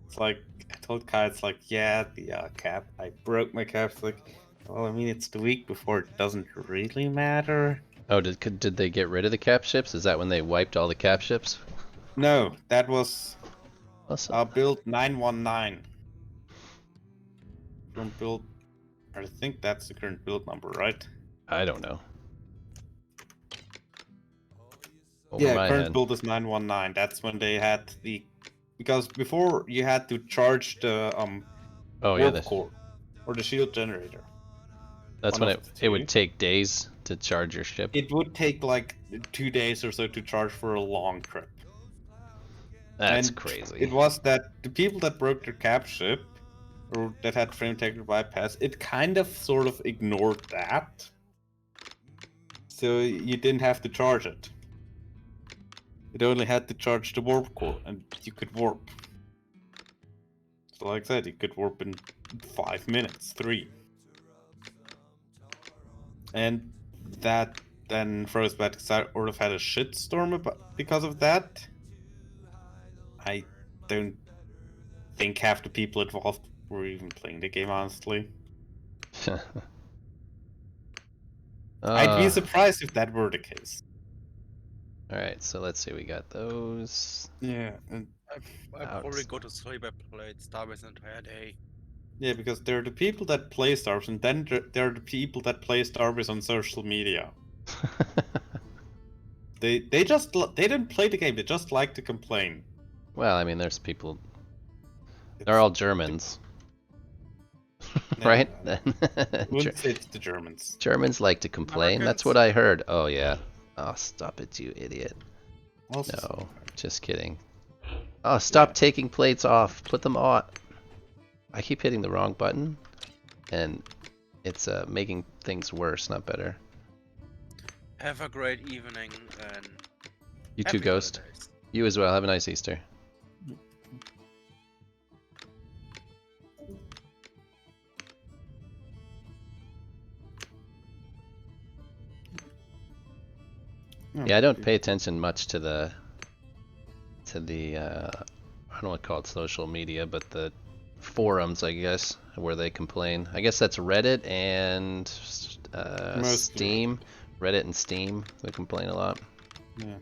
B: It's like, I told Kai, it's like, yeah, the cap, I broke my cap. It's like, well, I mean, it's the week before, it doesn't really matter.
A: Oh, did they get rid of the cap ships? Is that when they wiped all the cap ships?
B: No, that was
A: Awesome.
B: build 919. From build, I think that's the current build number, right?
A: I don't know. Over
B: Yeah,
A: my
B: current
A: head.
B: build is 919. That's when they had because before you had to charge the
A: Oh yeah,
B: warp core or the shield generator.
A: that's
B: One
A: when
B: of the
A: it would
B: two.
A: take days to charge your ship.
B: It would take like 2 days or so to charge for a long trip.
A: That's
B: And
A: crazy.
B: it was that the people that broke their cap ship or that had frame integrity bypass, it kind of sort of ignored that. So you didn't have to charge it. It only had to charge the warp core, and you could warp. So like I said, you could warp in 5 minutes, 3. And that then froze back because I sort of had a shitstorm because of that. I don't think half the people involved were even playing the game, honestly. I'd be surprised if that were the case.
A: Alright, so let's see, we got those.
B: Yeah, and
C: I probably go to sleep. I played Starbase the entire day.
B: yeah, because there are the people that play Starbase, and then there are the people that play Starbase on social media. They don't play the game. They just like to complain.
A: Well, I mean, there's people. They're all Germans,
B: Yeah,
A: right?
B: I wouldn't say it's the Germans.
A: Germans like to complain. That's
C: Americans.
A: what I heard. Oh yeah. Oh, stop it, you idiot.
B: Also,
A: No, just kidding. Oh, stop taking plates off. Put them on. I keep hitting the wrong button, and it's making things worse, not better.
C: Have a great evening and
A: You too,
C: happy
A: Ghost.
C: holidays.
A: You as well. Have a nice Easter. Yeah, I don't pay attention much to the I don't want to call it social media, but the forums, I guess, where they complain. I guess that's Reddit and Steam. Reddit and Steam, they complain a lot.
B: Yeah.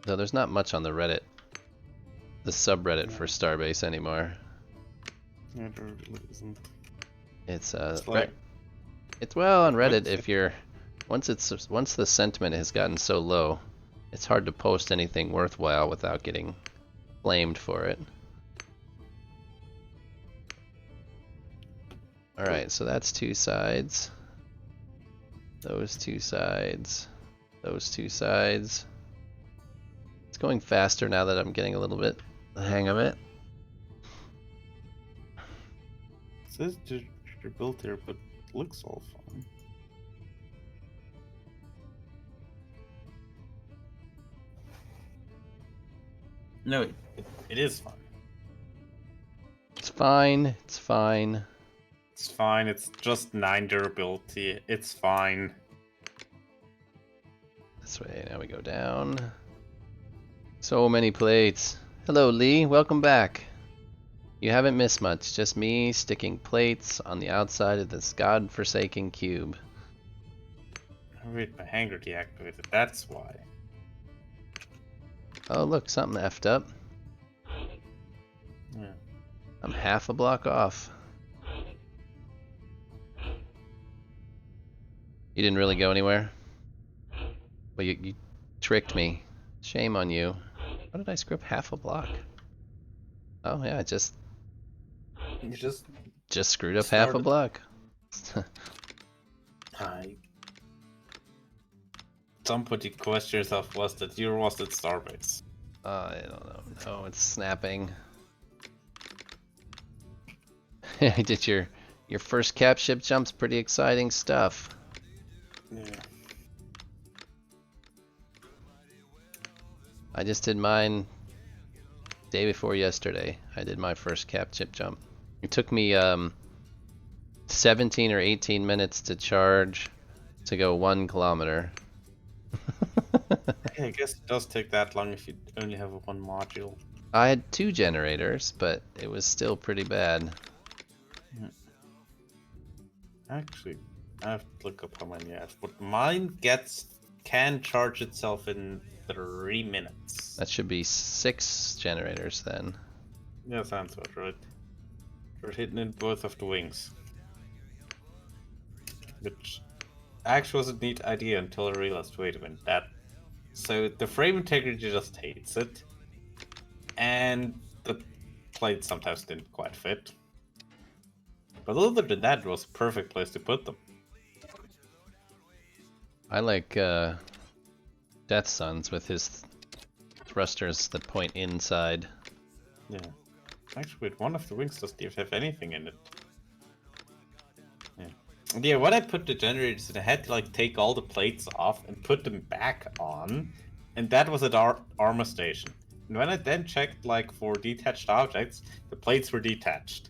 A: Though there's not much on the Reddit, the subreddit for Starbase anymore.
B: Yeah, there really isn't.
A: It's
B: like-
A: it's well on Reddit if you're once the sentiment has gotten so low, it's hard to post anything worthwhile without getting blamed for it. Alright, so that's 2 sides. Those 2 sides. Those 2 sides. It's going faster now that I'm getting a little bit the hang of it.
B: So says they're built here, but looks all fine. No, it is fine.
A: It's fine. It's fine.
B: It's fine. It's just 9 durability. It's fine.
A: This way. Now we go down. So many plates. Hello, Lee. Welcome back. You haven't missed much. Just me sticking plates on the outside of this godforsaken cube.
B: Wait, my hanger deactivated. That's why.
A: Oh, look, something effed up.
B: Yeah.
A: I'm half a block off. You didn't really go anywhere? Well, you tricked me. Shame on you. How did I screw up half a block? Oh, yeah, I just
B: You just
A: screwed up half a
B: started.
A: block.
B: Hi. At some point you question yourself, was that you or was it Starbase?
A: I don't know. No, it's snapping. You did your first cap ship jump's pretty exciting stuff.
B: Yeah.
A: I just did mine day before yesterday. I did my first cap ship jump. It took me 17 or 18 minutes to charge to go 1 kilometer.
B: Yeah, I guess it does take that long if you only have one module.
A: I had 2 generators, but it was still pretty bad.
B: Actually, I have to look up how many I have. But mine can charge itself in 3 minutes.
A: That should be 6 generators then.
B: Yeah, sounds about right. We're hitting in both of the wings. Which actually was a neat idea until I realized, wait a minute, so the frame integrity just hates it. And the plates sometimes didn't quite fit. But other than that, it was a perfect place to put them.
A: I like Death Suns with his thrusters that point inside.
B: Yeah. Actually, wait, one of the wings doesn't even have anything in it. Yeah. And yeah, when I put the generators in, I had to like take all the plates off and put them back on. And that was at our armor station. And when I then checked like for detached objects, the plates were detached.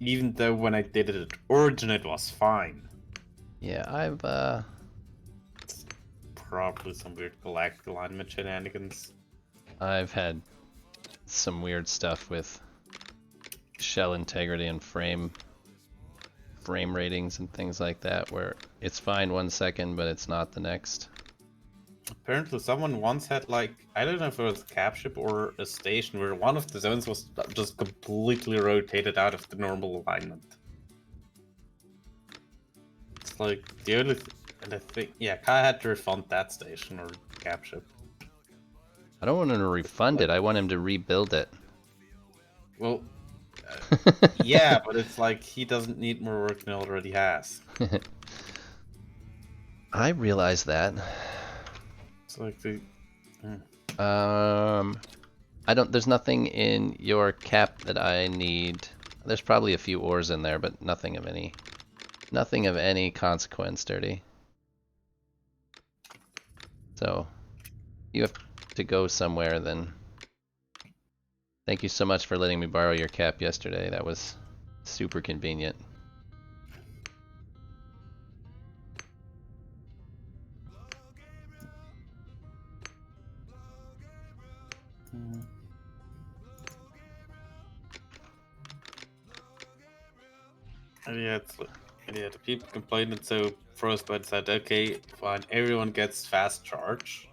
B: Even though when I did it at Origin, it was fine.
A: Yeah, I've
B: Probably some weird galactic alignment shenanigans.
A: I've had some weird stuff with shell integrity and frame ratings and things like that, where it's fine 1 second, but it's not the next.
B: Apparently, someone once had like, I don't know if it was a cap ship or a station, where one of the zones was just completely rotated out of the normal alignment. It's like the only, and I think, yeah, Kai had to refund that station or cap ship.
A: I don't want him to refund it. I want him to rebuild it.
B: Well, yeah, but it's like he doesn't need more work than he already has.
A: I realize that.
B: It's like the.
A: I don't. There's nothing in your cap that I need. There's probably a few ores in there, but nothing of any consequence, Dirty. So, you have to go somewhere then. Thank you so much for letting me borrow your cap yesterday. That was super convenient.
B: Yeah, the people complaining, so Frostbite said, okay, fine, everyone gets fast charge.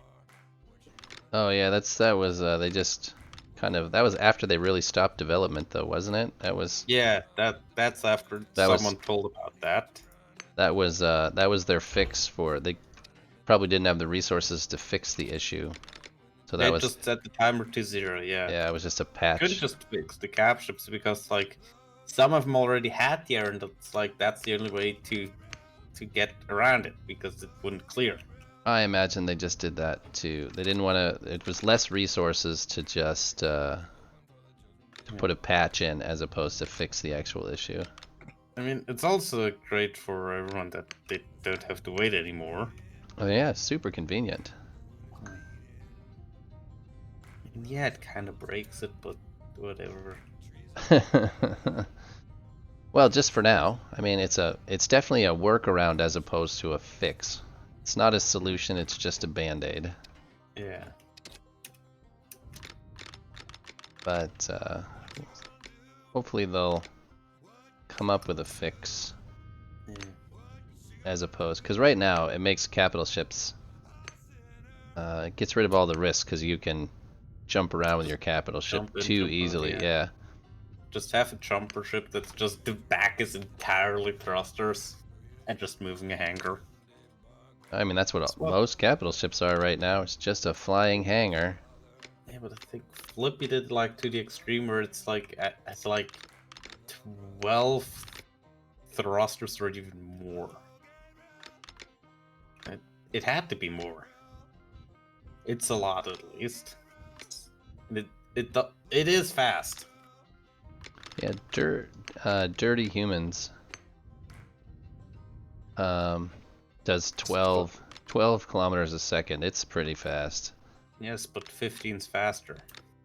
A: Oh yeah, that was they just that was after they really stopped development though, wasn't it?
B: Yeah, that's after someone told about that.
A: That was their fix for they probably didn't have the resources to fix the issue. So that
B: they
A: was
B: just set the timer to 0, yeah.
A: Yeah, it was just a patch.
B: Couldn't just fix the cap ships because like some of them already had the error, and it's like that's the only way to get around it because it wouldn't clear.
A: I imagine they just did that too. They didn't want to. It was less resources to just to put a patch in as opposed to fix the actual issue.
B: I mean, it's also great for everyone that they don't have to wait anymore.
A: Oh yeah, super convenient.
B: And yeah, it kind of breaks it, but whatever.
A: Well, just for now. I mean, it's definitely a workaround as opposed to a fix. It's not a solution, it's just a band-aid.
B: Yeah.
A: But hopefully they'll come up with a fix
B: Yeah.
A: as opposed, because right now it makes capital ships, it gets rid of all the risk because you can jump around with your capital ship
B: Jump in,
A: too
B: jump out,
A: easily. Yeah.
B: Just have a jumper ship that's just the back is entirely thrusters and just moving a hangar.
A: I mean, that's what
B: That's what-
A: most capital ships are right now. It's just a flying hangar.
B: Yeah, but I think Flippy did like to the extreme where it's like at like 12 thrusters or even more. It had to be more. It's a lot at least. It is fast.
A: Yeah, Dirty Humans does 12 kilometers a second. It's pretty fast.
B: Yes, but 15's faster.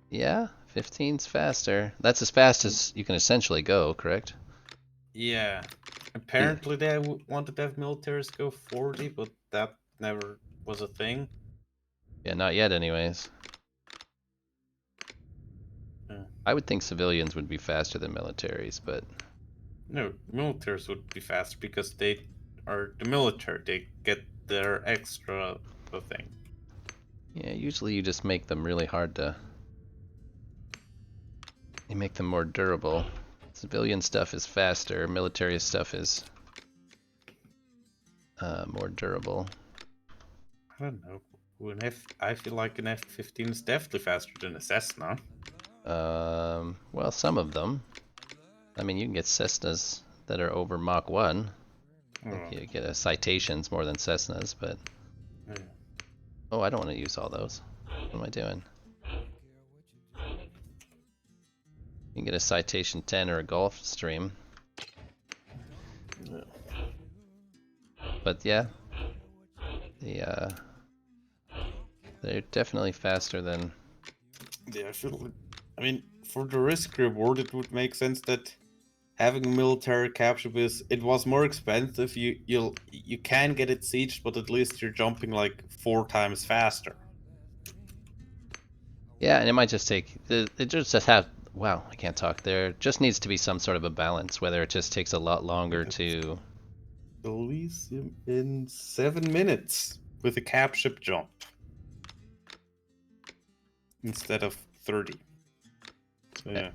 A: Yeah, 15's faster. That's as fast as you can essentially go, correct?
B: Yeah. Apparently they wanted to have militaries go 40, but that never was a thing.
A: Yeah, not yet anyways.
B: Yeah.
A: I would think civilians would be faster than militaries, but
B: No, militaries would be faster because they are the military. They get their extra thing.
A: yeah, usually you just make them really hard to... You make them more durable. Civilian stuff is faster, military stuff is more durable.
B: I don't know. I feel like an F-15 is definitely faster than a Cessna.
A: Well, some of them. I mean, you can get Cessnas that are over Mach 1. Like you get citations more than Cessnas, but...
B: Yeah.
A: Oh, I don't want to use all those. What am I doing? You can get a Citation 10 or a Gulfstream.
B: Yeah.
A: But yeah, they're definitely faster than...
B: Yeah, I mean, for the risk reward, it would make sense that having a military capture was it was more expensive. You can get it sieged, but at least you're jumping like 4 times faster.
A: Yeah, and it might just take... It just have... Wow, I can't talk. There just needs to be some sort of a balance, whether it just takes a lot longer to...
B: Elysium in 7 minutes with a cap ship jump instead of 30. So yeah,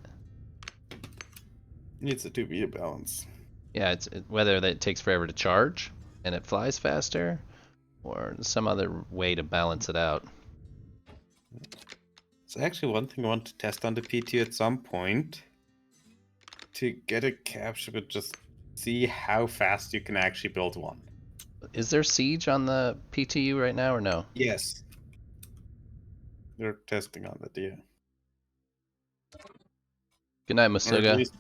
B: needs to be a balance.
A: Yeah, whether that it takes forever to charge and it flies faster, or some other way to balance it out.
B: It's actually one thing I want to test on the PT at some point. To get a capture, but just see how fast you can actually build one.
A: Is there siege on the PTU right now or no?
B: Yes. They're testing on it, yeah.
A: Good night,
B: Or at
A: Masuga.
B: least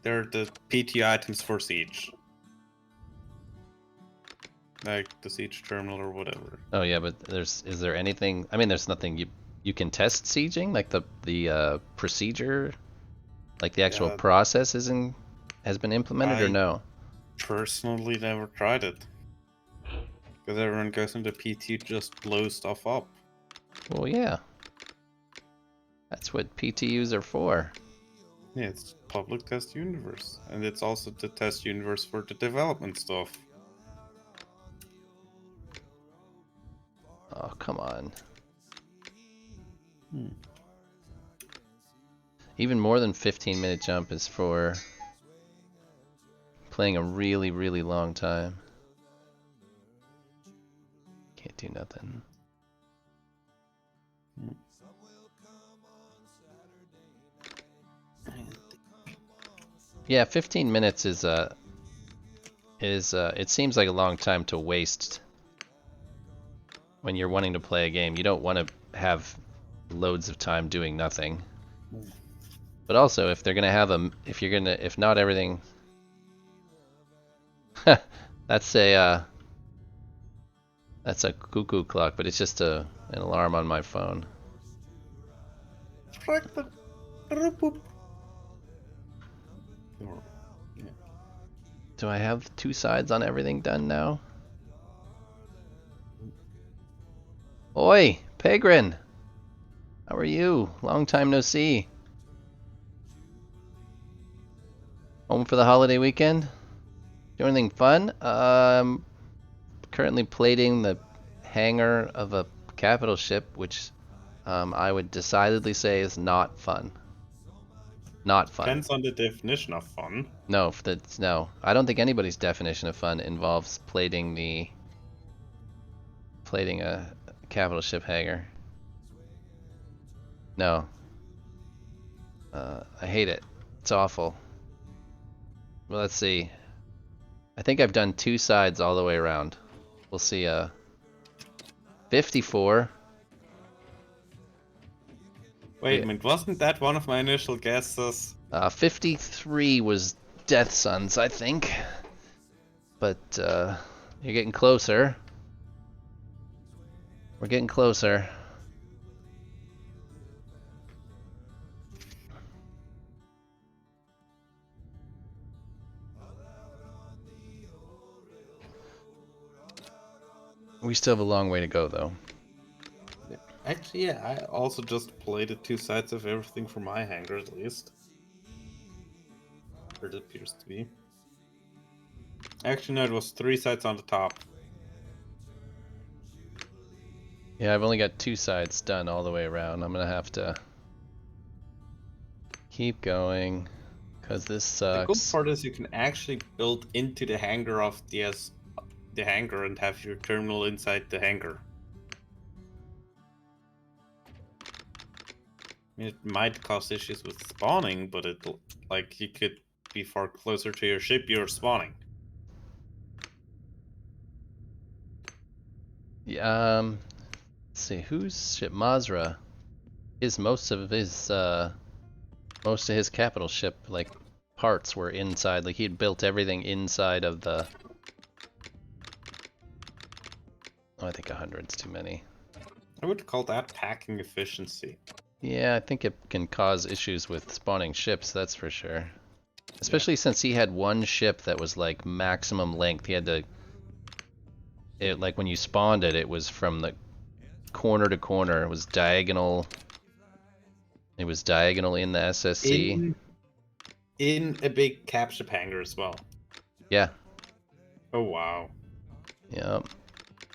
B: they're the PT items for siege. Like the siege terminal or whatever.
A: Oh yeah, but is there anything? I mean, there's nothing you can test sieging, like the procedure, like the actual process has been implemented or no?
B: Personally never tried it. Because everyone goes into PT to just blow stuff up.
A: Well, yeah. That's what PTUs are for.
B: Yeah, it's public test universe. And it's also the test universe for the development stuff.
A: Oh, come on. Even more than 15-minute jump is for playing a really, really long time. Can't do nothing. Yeah, 15 minutes is it seems like a long time to waste when you're wanting to play a game. You don't want to have loads of time doing nothing. But also, if they're gonna have if not everything, that's a cuckoo clock, but it's just an alarm on my phone. Do I have 2 sides on everything done now? Oi, Pegrin! How are you? Long time no see. Home for the holiday weekend? Do anything fun? Currently plating the hangar of a capital ship, which I would decidedly say is not fun. Not fun.
B: Depends on the definition of fun.
A: No, no. I don't think anybody's definition of fun involves plating a capital ship hangar. No. I hate it. It's awful. Well, let's see. I think I've done 2 sides all the way around. We'll see. 54.
B: Wait a minute, wasn't that one of my initial guesses?
A: 53 was Death Suns, I think. But you're getting closer. We're getting closer. We still have a long way to go, though.
B: Actually, yeah, I also just played the 2 sides of everything for my hangar, at least. Or it appears to be. Actually, no, it was 3 sides on the top.
A: Yeah, I've only got 2 sides done all the way around. I'm gonna have to keep going, cause this sucks.
B: The good part is you can actually build into the hangar of the hangar and have your terminal inside the hangar. I mean, it might cause issues with spawning, but you could be far closer to your ship you're spawning.
A: Yeah, let's see, whose ship? Mazra. Most of his capital ship, like, parts were inside. Like, he'd built everything inside of the... Oh, I think 100's too many.
B: I would call that packing efficiency.
A: Yeah, I think it can cause issues with spawning ships, that's for sure. Especially since he had one ship that was, like, maximum length. He had to... like, when you spawned it, it was from the corner to corner. It was diagonal. It was diagonal in the SSC.
B: In a big capship hangar as well.
A: Yeah.
B: Oh, wow.
A: Yep.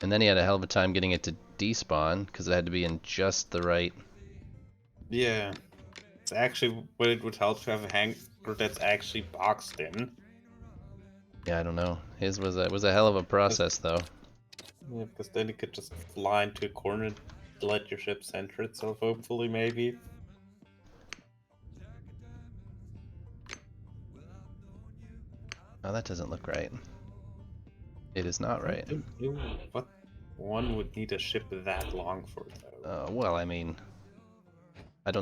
A: And then he had a hell of a time getting it to despawn, because it had to be in just the right...
B: Yeah. It's actually what it would help to have a hangar that's actually boxed in.
A: Yeah, I don't know. His was a hell of a process, though.
B: Yeah, because then you could just fly into a corner and let your ship center itself, hopefully, maybe.
A: Oh, that doesn't look right. It is not right.
B: What one would need a ship that long for, though?
A: Well, I mean...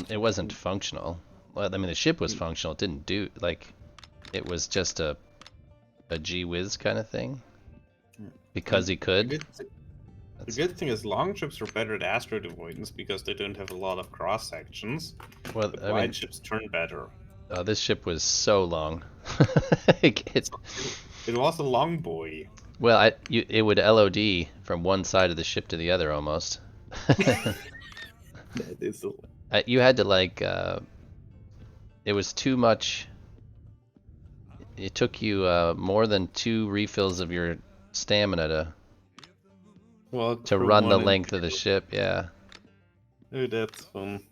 A: It wasn't functional. Well, I mean, the ship was functional. It didn't do... Like, it was just a gee whiz kind of thing. Because he could.
B: The good thing is long ships are better at asteroid avoidance because they don't have a lot of cross sections.
A: Well,
B: but
A: I
B: wide
A: mean,
B: ships turn better.
A: This ship was so long.
B: It was a long boy.
A: Well, it would LOD from one side of the ship to the other almost.
B: That is
A: You had to, like, it was too much. It took you more than 2 refills of your stamina to run the length of the ship. Yeah.
B: Oh, that's fun.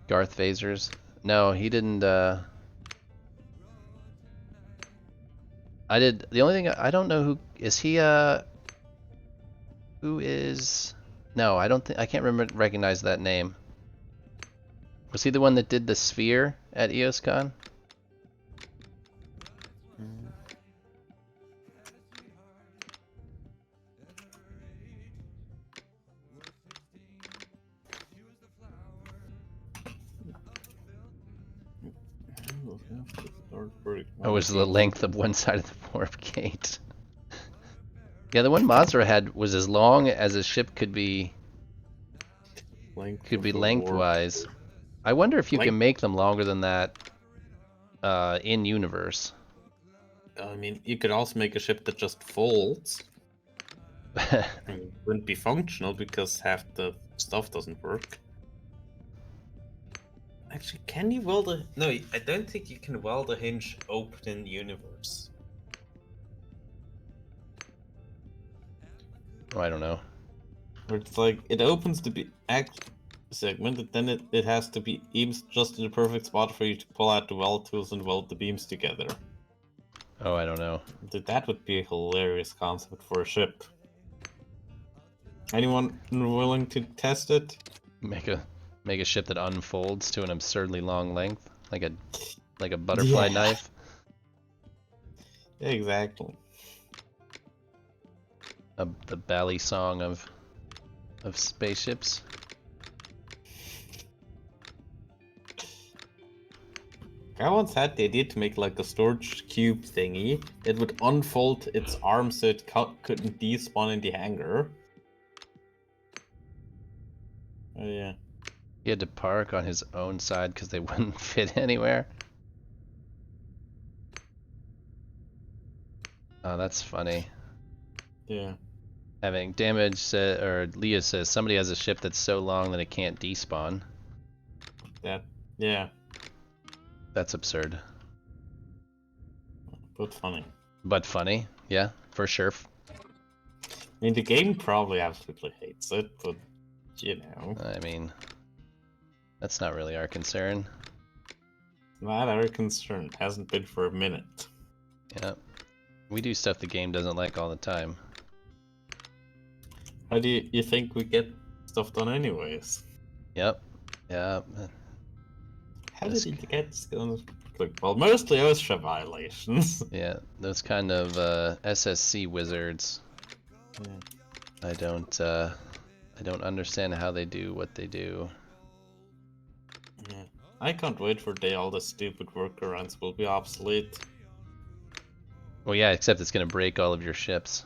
A: Garth Phasers. No, he didn't. I did. The only thing I don't know who is he. Who is? No, I don't think I can't remember recognize that name. Was he the one that did the sphere at EOSCon? Oh, it was the length of one side of the warp gate. Yeah, the one Mazra had was as long as a ship could be lengthwise. I wonder if you can make them longer than that in universe.
B: I mean, you could also make a ship that just folds. It wouldn't be functional because half the stuff doesn't work. Actually, can you weld a... No, I don't think you can weld a hinge open in the universe.
A: Oh, I don't know.
B: Or it's like, it opens the segment, and then it has to be just in the perfect spot for you to pull out the weld tools and weld the beams together.
A: Oh, I don't know.
B: That would be a hilarious concept for a ship. Anyone willing to test it?
A: Make a ship that unfolds to an absurdly long length, like a butterfly knife.
B: Yeah, exactly.
A: The bally song of spaceships.
B: I once had the idea to make like a storage cube thingy. It would unfold its arms so it couldn't despawn in the hangar. Oh yeah.
A: He had to park on his own side because they wouldn't fit anywhere. Oh, that's funny.
B: Yeah.
A: Having damage, or Leah says somebody has a ship that's so long that it can't despawn.
B: Yeah.
A: That's absurd.
B: But funny.
A: But funny, yeah, for sure.
B: I mean, the game probably absolutely hates it, but you know.
A: I mean, that's not really our concern.
B: Not our concern. Hasn't been for a minute.
A: Yeah. We do stuff the game doesn't like all the time.
B: How do you think we get stuff done anyways?
A: Yep. Yeah.
B: How did you get this going? Well, mostly OSHA violations.
A: Yeah, those kind of SSC wizards.
B: Yeah.
A: I don't understand how they do what they do.
B: Yeah. I can't wait for the day all the stupid workarounds will be obsolete.
A: Well, yeah, except it's gonna break all of your ships.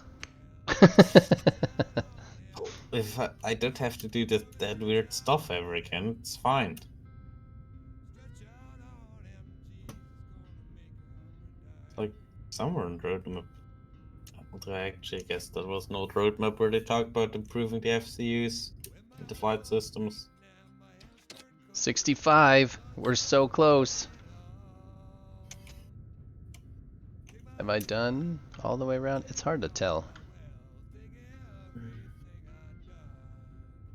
B: If I don't have to do that weird stuff ever again, it's fine. Like, somewhere in the roadmap. Although I actually guess there was no roadmap where they talk about improving the FCUs and the flight systems.
A: 65. We're so close. Am I done all the way around? It's hard to tell.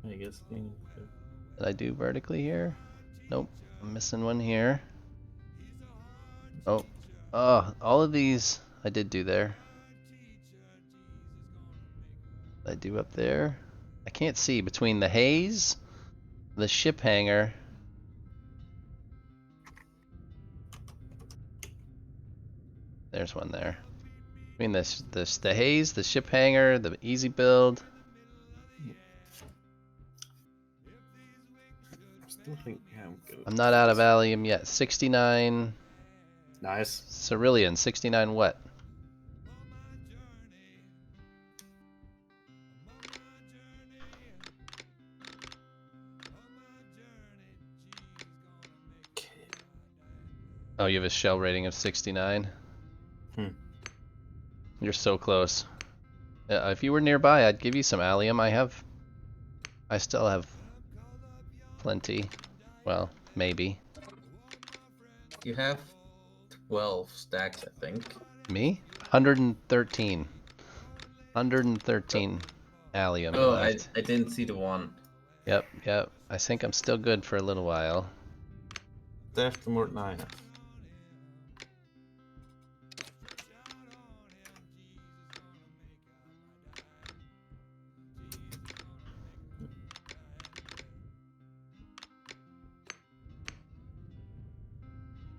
B: I guess.
A: Did I do vertically here? Nope. I'm missing one here. Oh. Oh, all of these I did do there. I do up there. I can't see between the haze, the ship hangar. There's one there. Between the haze, the ship hangar, the easy build. I'm not out of allium yet. 69.
B: Nice.
A: Cerulean. 69 what? Oh, you have a shell rating of 69? You're so close. If you were nearby, I'd give you some allium. I still have plenty. Well, maybe.
B: You have 12 stacks, I think.
A: Me? 113. 113 allium left.
B: I didn't see the one.
A: Yep. I think I'm still good for a little while.
B: Definitely more than I have.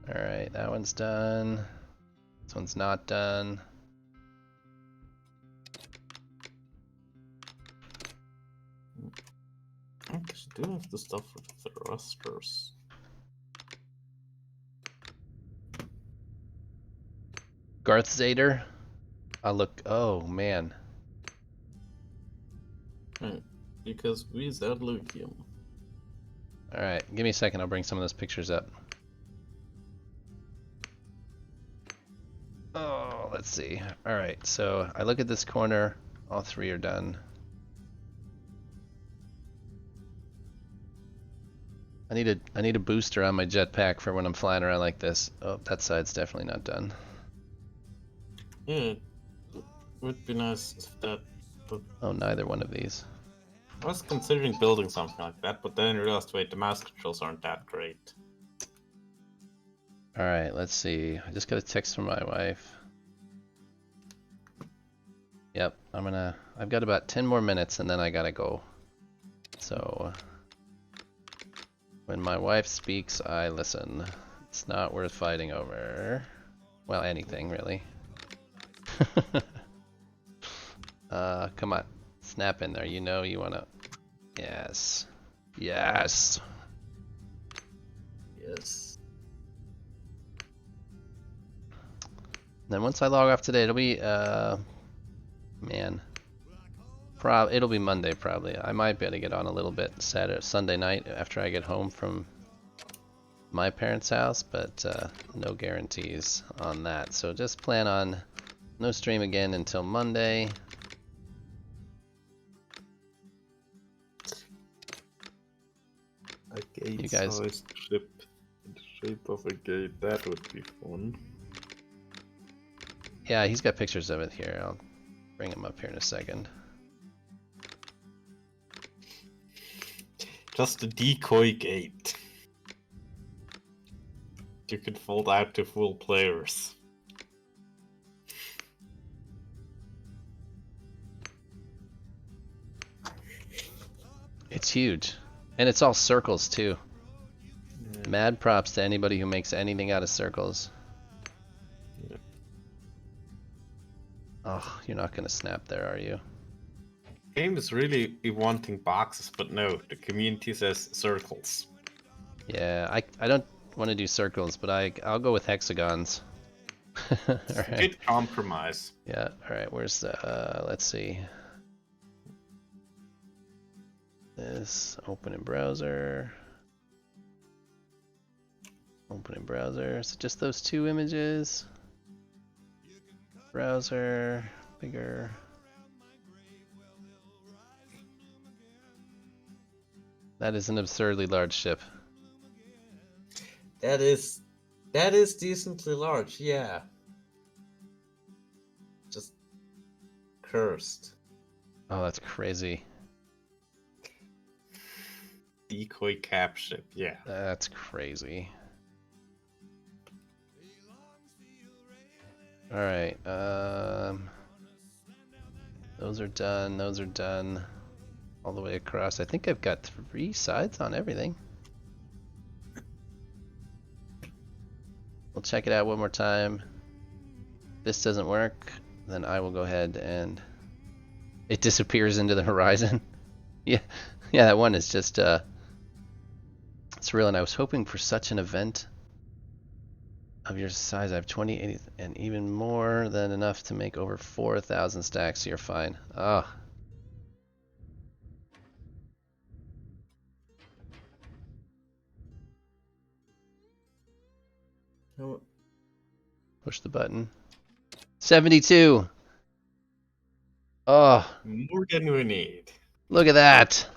A: Alright, that one's done. This one's not done.
B: I actually do have the stuff for the thrusters.
A: Garth Zader. I'll look. Oh man.
D: Right. Because we said Lucium.
A: All right, give me a second. I'll bring some of those pictures up. Oh, let's see. All right, so I look at this corner. All three are done. I need a booster on my jetpack for when I'm flying around like this. Oh, that side's definitely not done.
D: Yeah, it would be nice if that. But
A: Oh, neither one of these.
D: I was considering building something like that, but then I realized, wait, the mouse controls aren't that great.
A: All right, let's see. I just got a text from my wife. Yep, I've got about 10 more minutes and then I gotta go. So, when my wife speaks, I listen. It's not worth fighting over. Well, anything, really. Come on. Snap in there. You know you wanna... Yes. Yes!
D: Yes.
A: Then once I log off today, it'll be, man. It'll be Monday, probably. I might be able to get on a little bit Sunday night after I get home from my parents' house, but no guarantees on that. So just plan on no stream again until Monday.
D: A gate
A: You guys-
D: sized ship in the shape of a gate, that would be fun.
A: Yeah, he's got pictures of it here. I'll bring him up here in a second.
D: Just a decoy gate. You could fold out to full players.
A: It's huge. And it's all circles, too.
D: Yeah.
A: Mad props to anybody who makes anything out of circles.
D: Yeah.
A: Oh, you're not gonna snap there, are you?
D: Game is really wanting boxes, but no, the community says circles.
A: Yeah, I don't want to do circles, but I'll go with hexagons. Alright.
D: Good compromise.
A: Yeah, alright, where's the, let's see. This, open in browser. Open in browser, so just those two images. Browser, bigger. That is an absurdly large ship.
D: That is decently large, yeah. Just cursed.
A: Oh, that's crazy.
D: Decoy cap ship, yeah.
A: That's crazy. Alright, those are done, those are done. All the way across. I think I've got 3 sides on everything. We'll check it out one more time. If this doesn't work, then I will go ahead and... It disappears into the horizon. Yeah, that one is just, it's real, and I was hoping for such an event of your size. I have 20, 80, and even more than enough to make over 4,000 stacks, so you're fine. Ah.
D: No,
A: Push the button. 72! Oh,
D: more than we need.
A: look at that!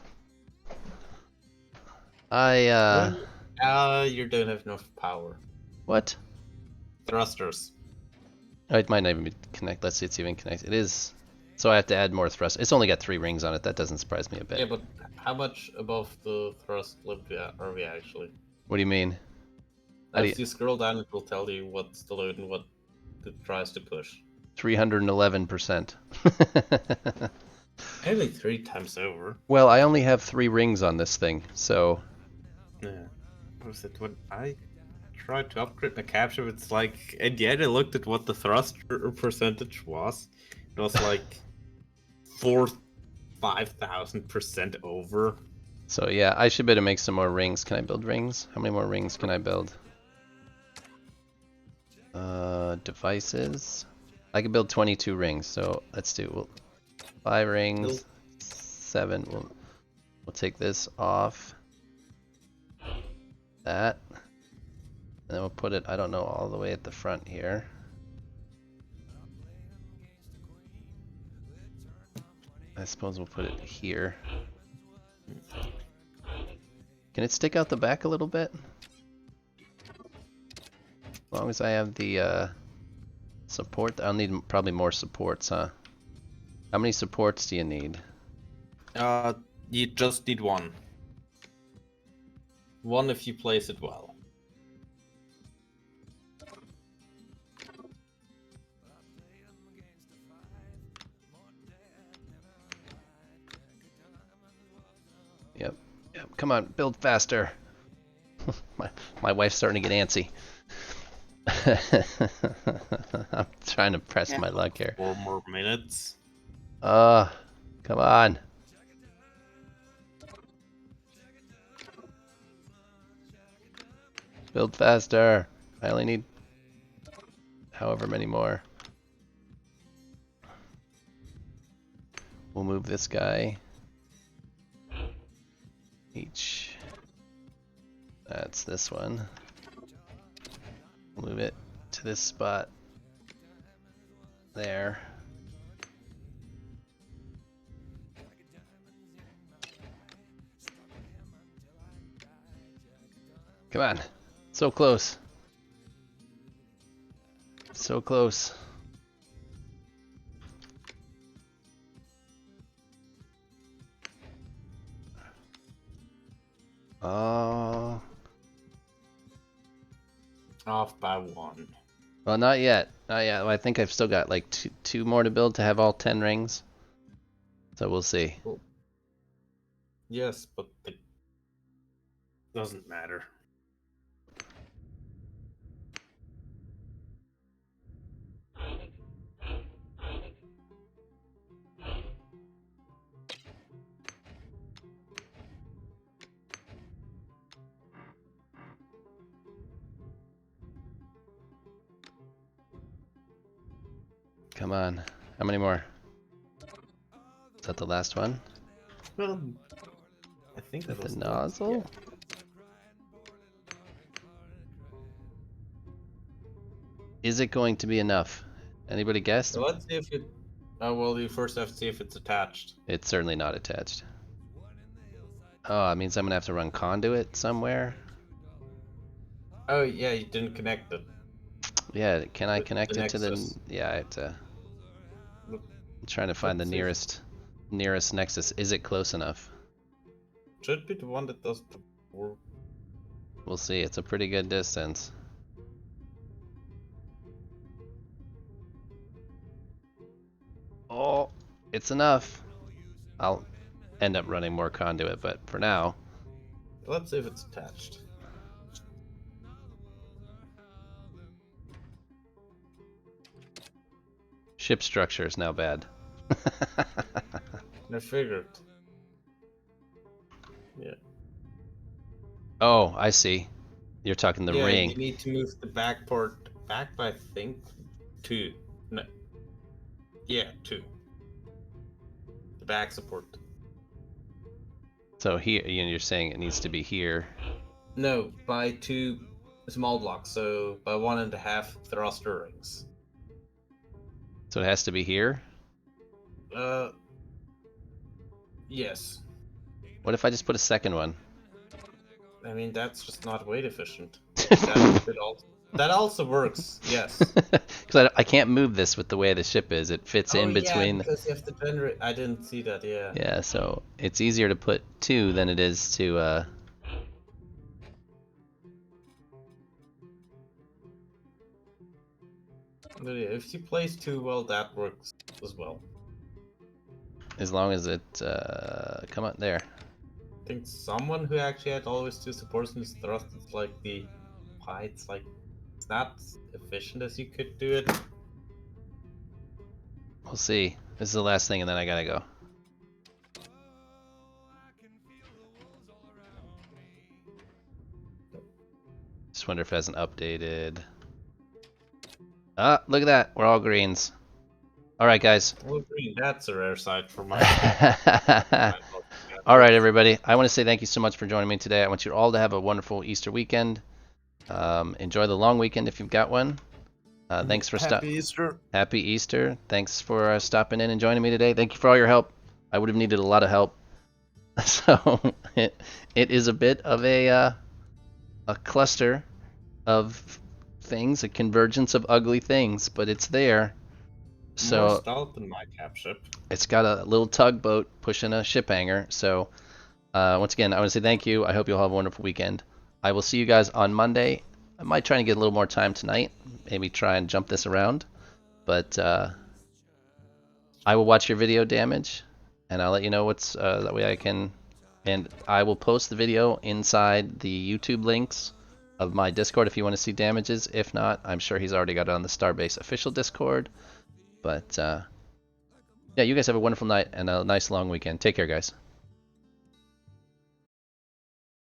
D: You don't have enough power.
A: What?
D: Thrusters.
A: Oh, it might not even be connect. Let's see, it's even connected. It is. So I have to add more thrust. It's only got 3 rings on it. That doesn't surprise me a bit.
D: Yeah, but how much above the thrust limit are we actually?
A: What do you mean? How do
D: As you scroll down, it will tell you what's the load and what it tries to push.
A: 311%.
D: Only 3 times over.
A: Well, I only have 3 rings on this thing, so...
D: Yeah. What was it? When I tried to upgrade my capture, it's like, and yet I looked at what the thrust percentage was. It was like 5,000% over.
A: So yeah, I should better make some more rings. Can I build rings? How many more rings can I build? Devices. I can build 22 rings, so let's do 5 rings, 7. We'll take this off. That. And then we'll put it, I don't know, all the way at the front here. I suppose we'll put it here. Can it stick out the back a little bit? As long as I have the support. I'll need probably more supports, huh? How many supports do you need?
D: You just need one. One if you place it well.
A: Yep. Yep. Come on, build faster. my wife's starting to get antsy. I'm trying to press my luck here.
D: 4 more minutes.
A: Come on. Build faster. I only need however many more. We'll move this guy. Each. That's this one. Move it to this spot. There. Come on. So close. So close. Oh.
D: Off by 1.
A: Well, not yet. Not yet. Well, I think I've still got like two more to build to have all 10 rings. So we'll see.
D: Yes, but it doesn't matter.
A: Come on. How many more? Is that the last one?
D: Well, I think that
A: With
D: was
A: the nozzle?
D: Yeah.
A: Is it going to be enough? Anybody guess?
D: So let's see if it. Oh well, you first have to see if it's attached.
A: It's certainly not attached. Oh, it means I'm gonna have to run conduit somewhere.
D: Oh yeah, you didn't connect it.
A: Yeah, can I
D: The
A: connect it to the?
D: nexus.
A: Yeah, I have to.
D: Look,
A: I'm trying to find the
D: let's see.
A: nearest nexus. Is it close enough?
D: Should be the one that does the work.
A: We'll see. It's a pretty good distance. Oh, it's enough. I'll end up running more conduit, but for now,
D: Let's see if it's attached.
A: ship structure is now bad.
D: I figured. Yeah.
A: Oh, I see. You're talking the
D: yeah,
A: ring.
D: you need to move the back part back by I think 2. No. Yeah, 2. The back support.
A: So here, you're saying it needs to be here.
D: No, by 2 small blocks, so by 1.5 thruster rings.
A: So it has to be here.
D: Yes.
A: What if I just put a second one?
D: I mean, that's just not weight efficient. That also works, yes.
A: Because I can't move this with the way the ship is. It fits in
D: Yeah,
A: between.
D: because you have to generate. I didn't see that, yeah.
A: Yeah, so it's easier to put 2 than it is to.
D: But yeah, if you place 2 well, that works as well.
A: As long as it. Come on, there.
D: I think someone who actually had always 2 supports in his thrust, it's like the it's like it's not efficient as you could do it.
A: We'll see. This is the last thing, and then I gotta go. Just wonder if it hasn't updated. Ah, look at that. We're all greens. All right, guys.
D: Well, green, that's a rare sight for my.
A: All right, everybody. I want to say thank you so much for joining me today. I want you all to have a wonderful Easter weekend. Enjoy the long weekend if you've got one. Thanks for
E: Happy Easter.
A: Happy Easter. Thanks for stopping in and joining me today. Thank you for all your help. I would have needed a lot of help. So it is a bit of a cluster of things, a convergence of ugly things, but it's there.
D: More
A: So
D: stout than my cap ship.
A: it's got a little tugboat pushing a ship hanger. So once again, I want to say thank you. I hope you'll have a wonderful weekend. I will see you guys on Monday. I might try and get a little more time tonight. Maybe try and jump this around. But I will watch your video, Damage, and I'll let you know what's that way I can. And I will post the video inside the YouTube links of my Discord if you want to see Damages. If not, I'm sure he's already got it on the Starbase official Discord. But yeah, you guys have a wonderful night and a nice long weekend. Take care, guys.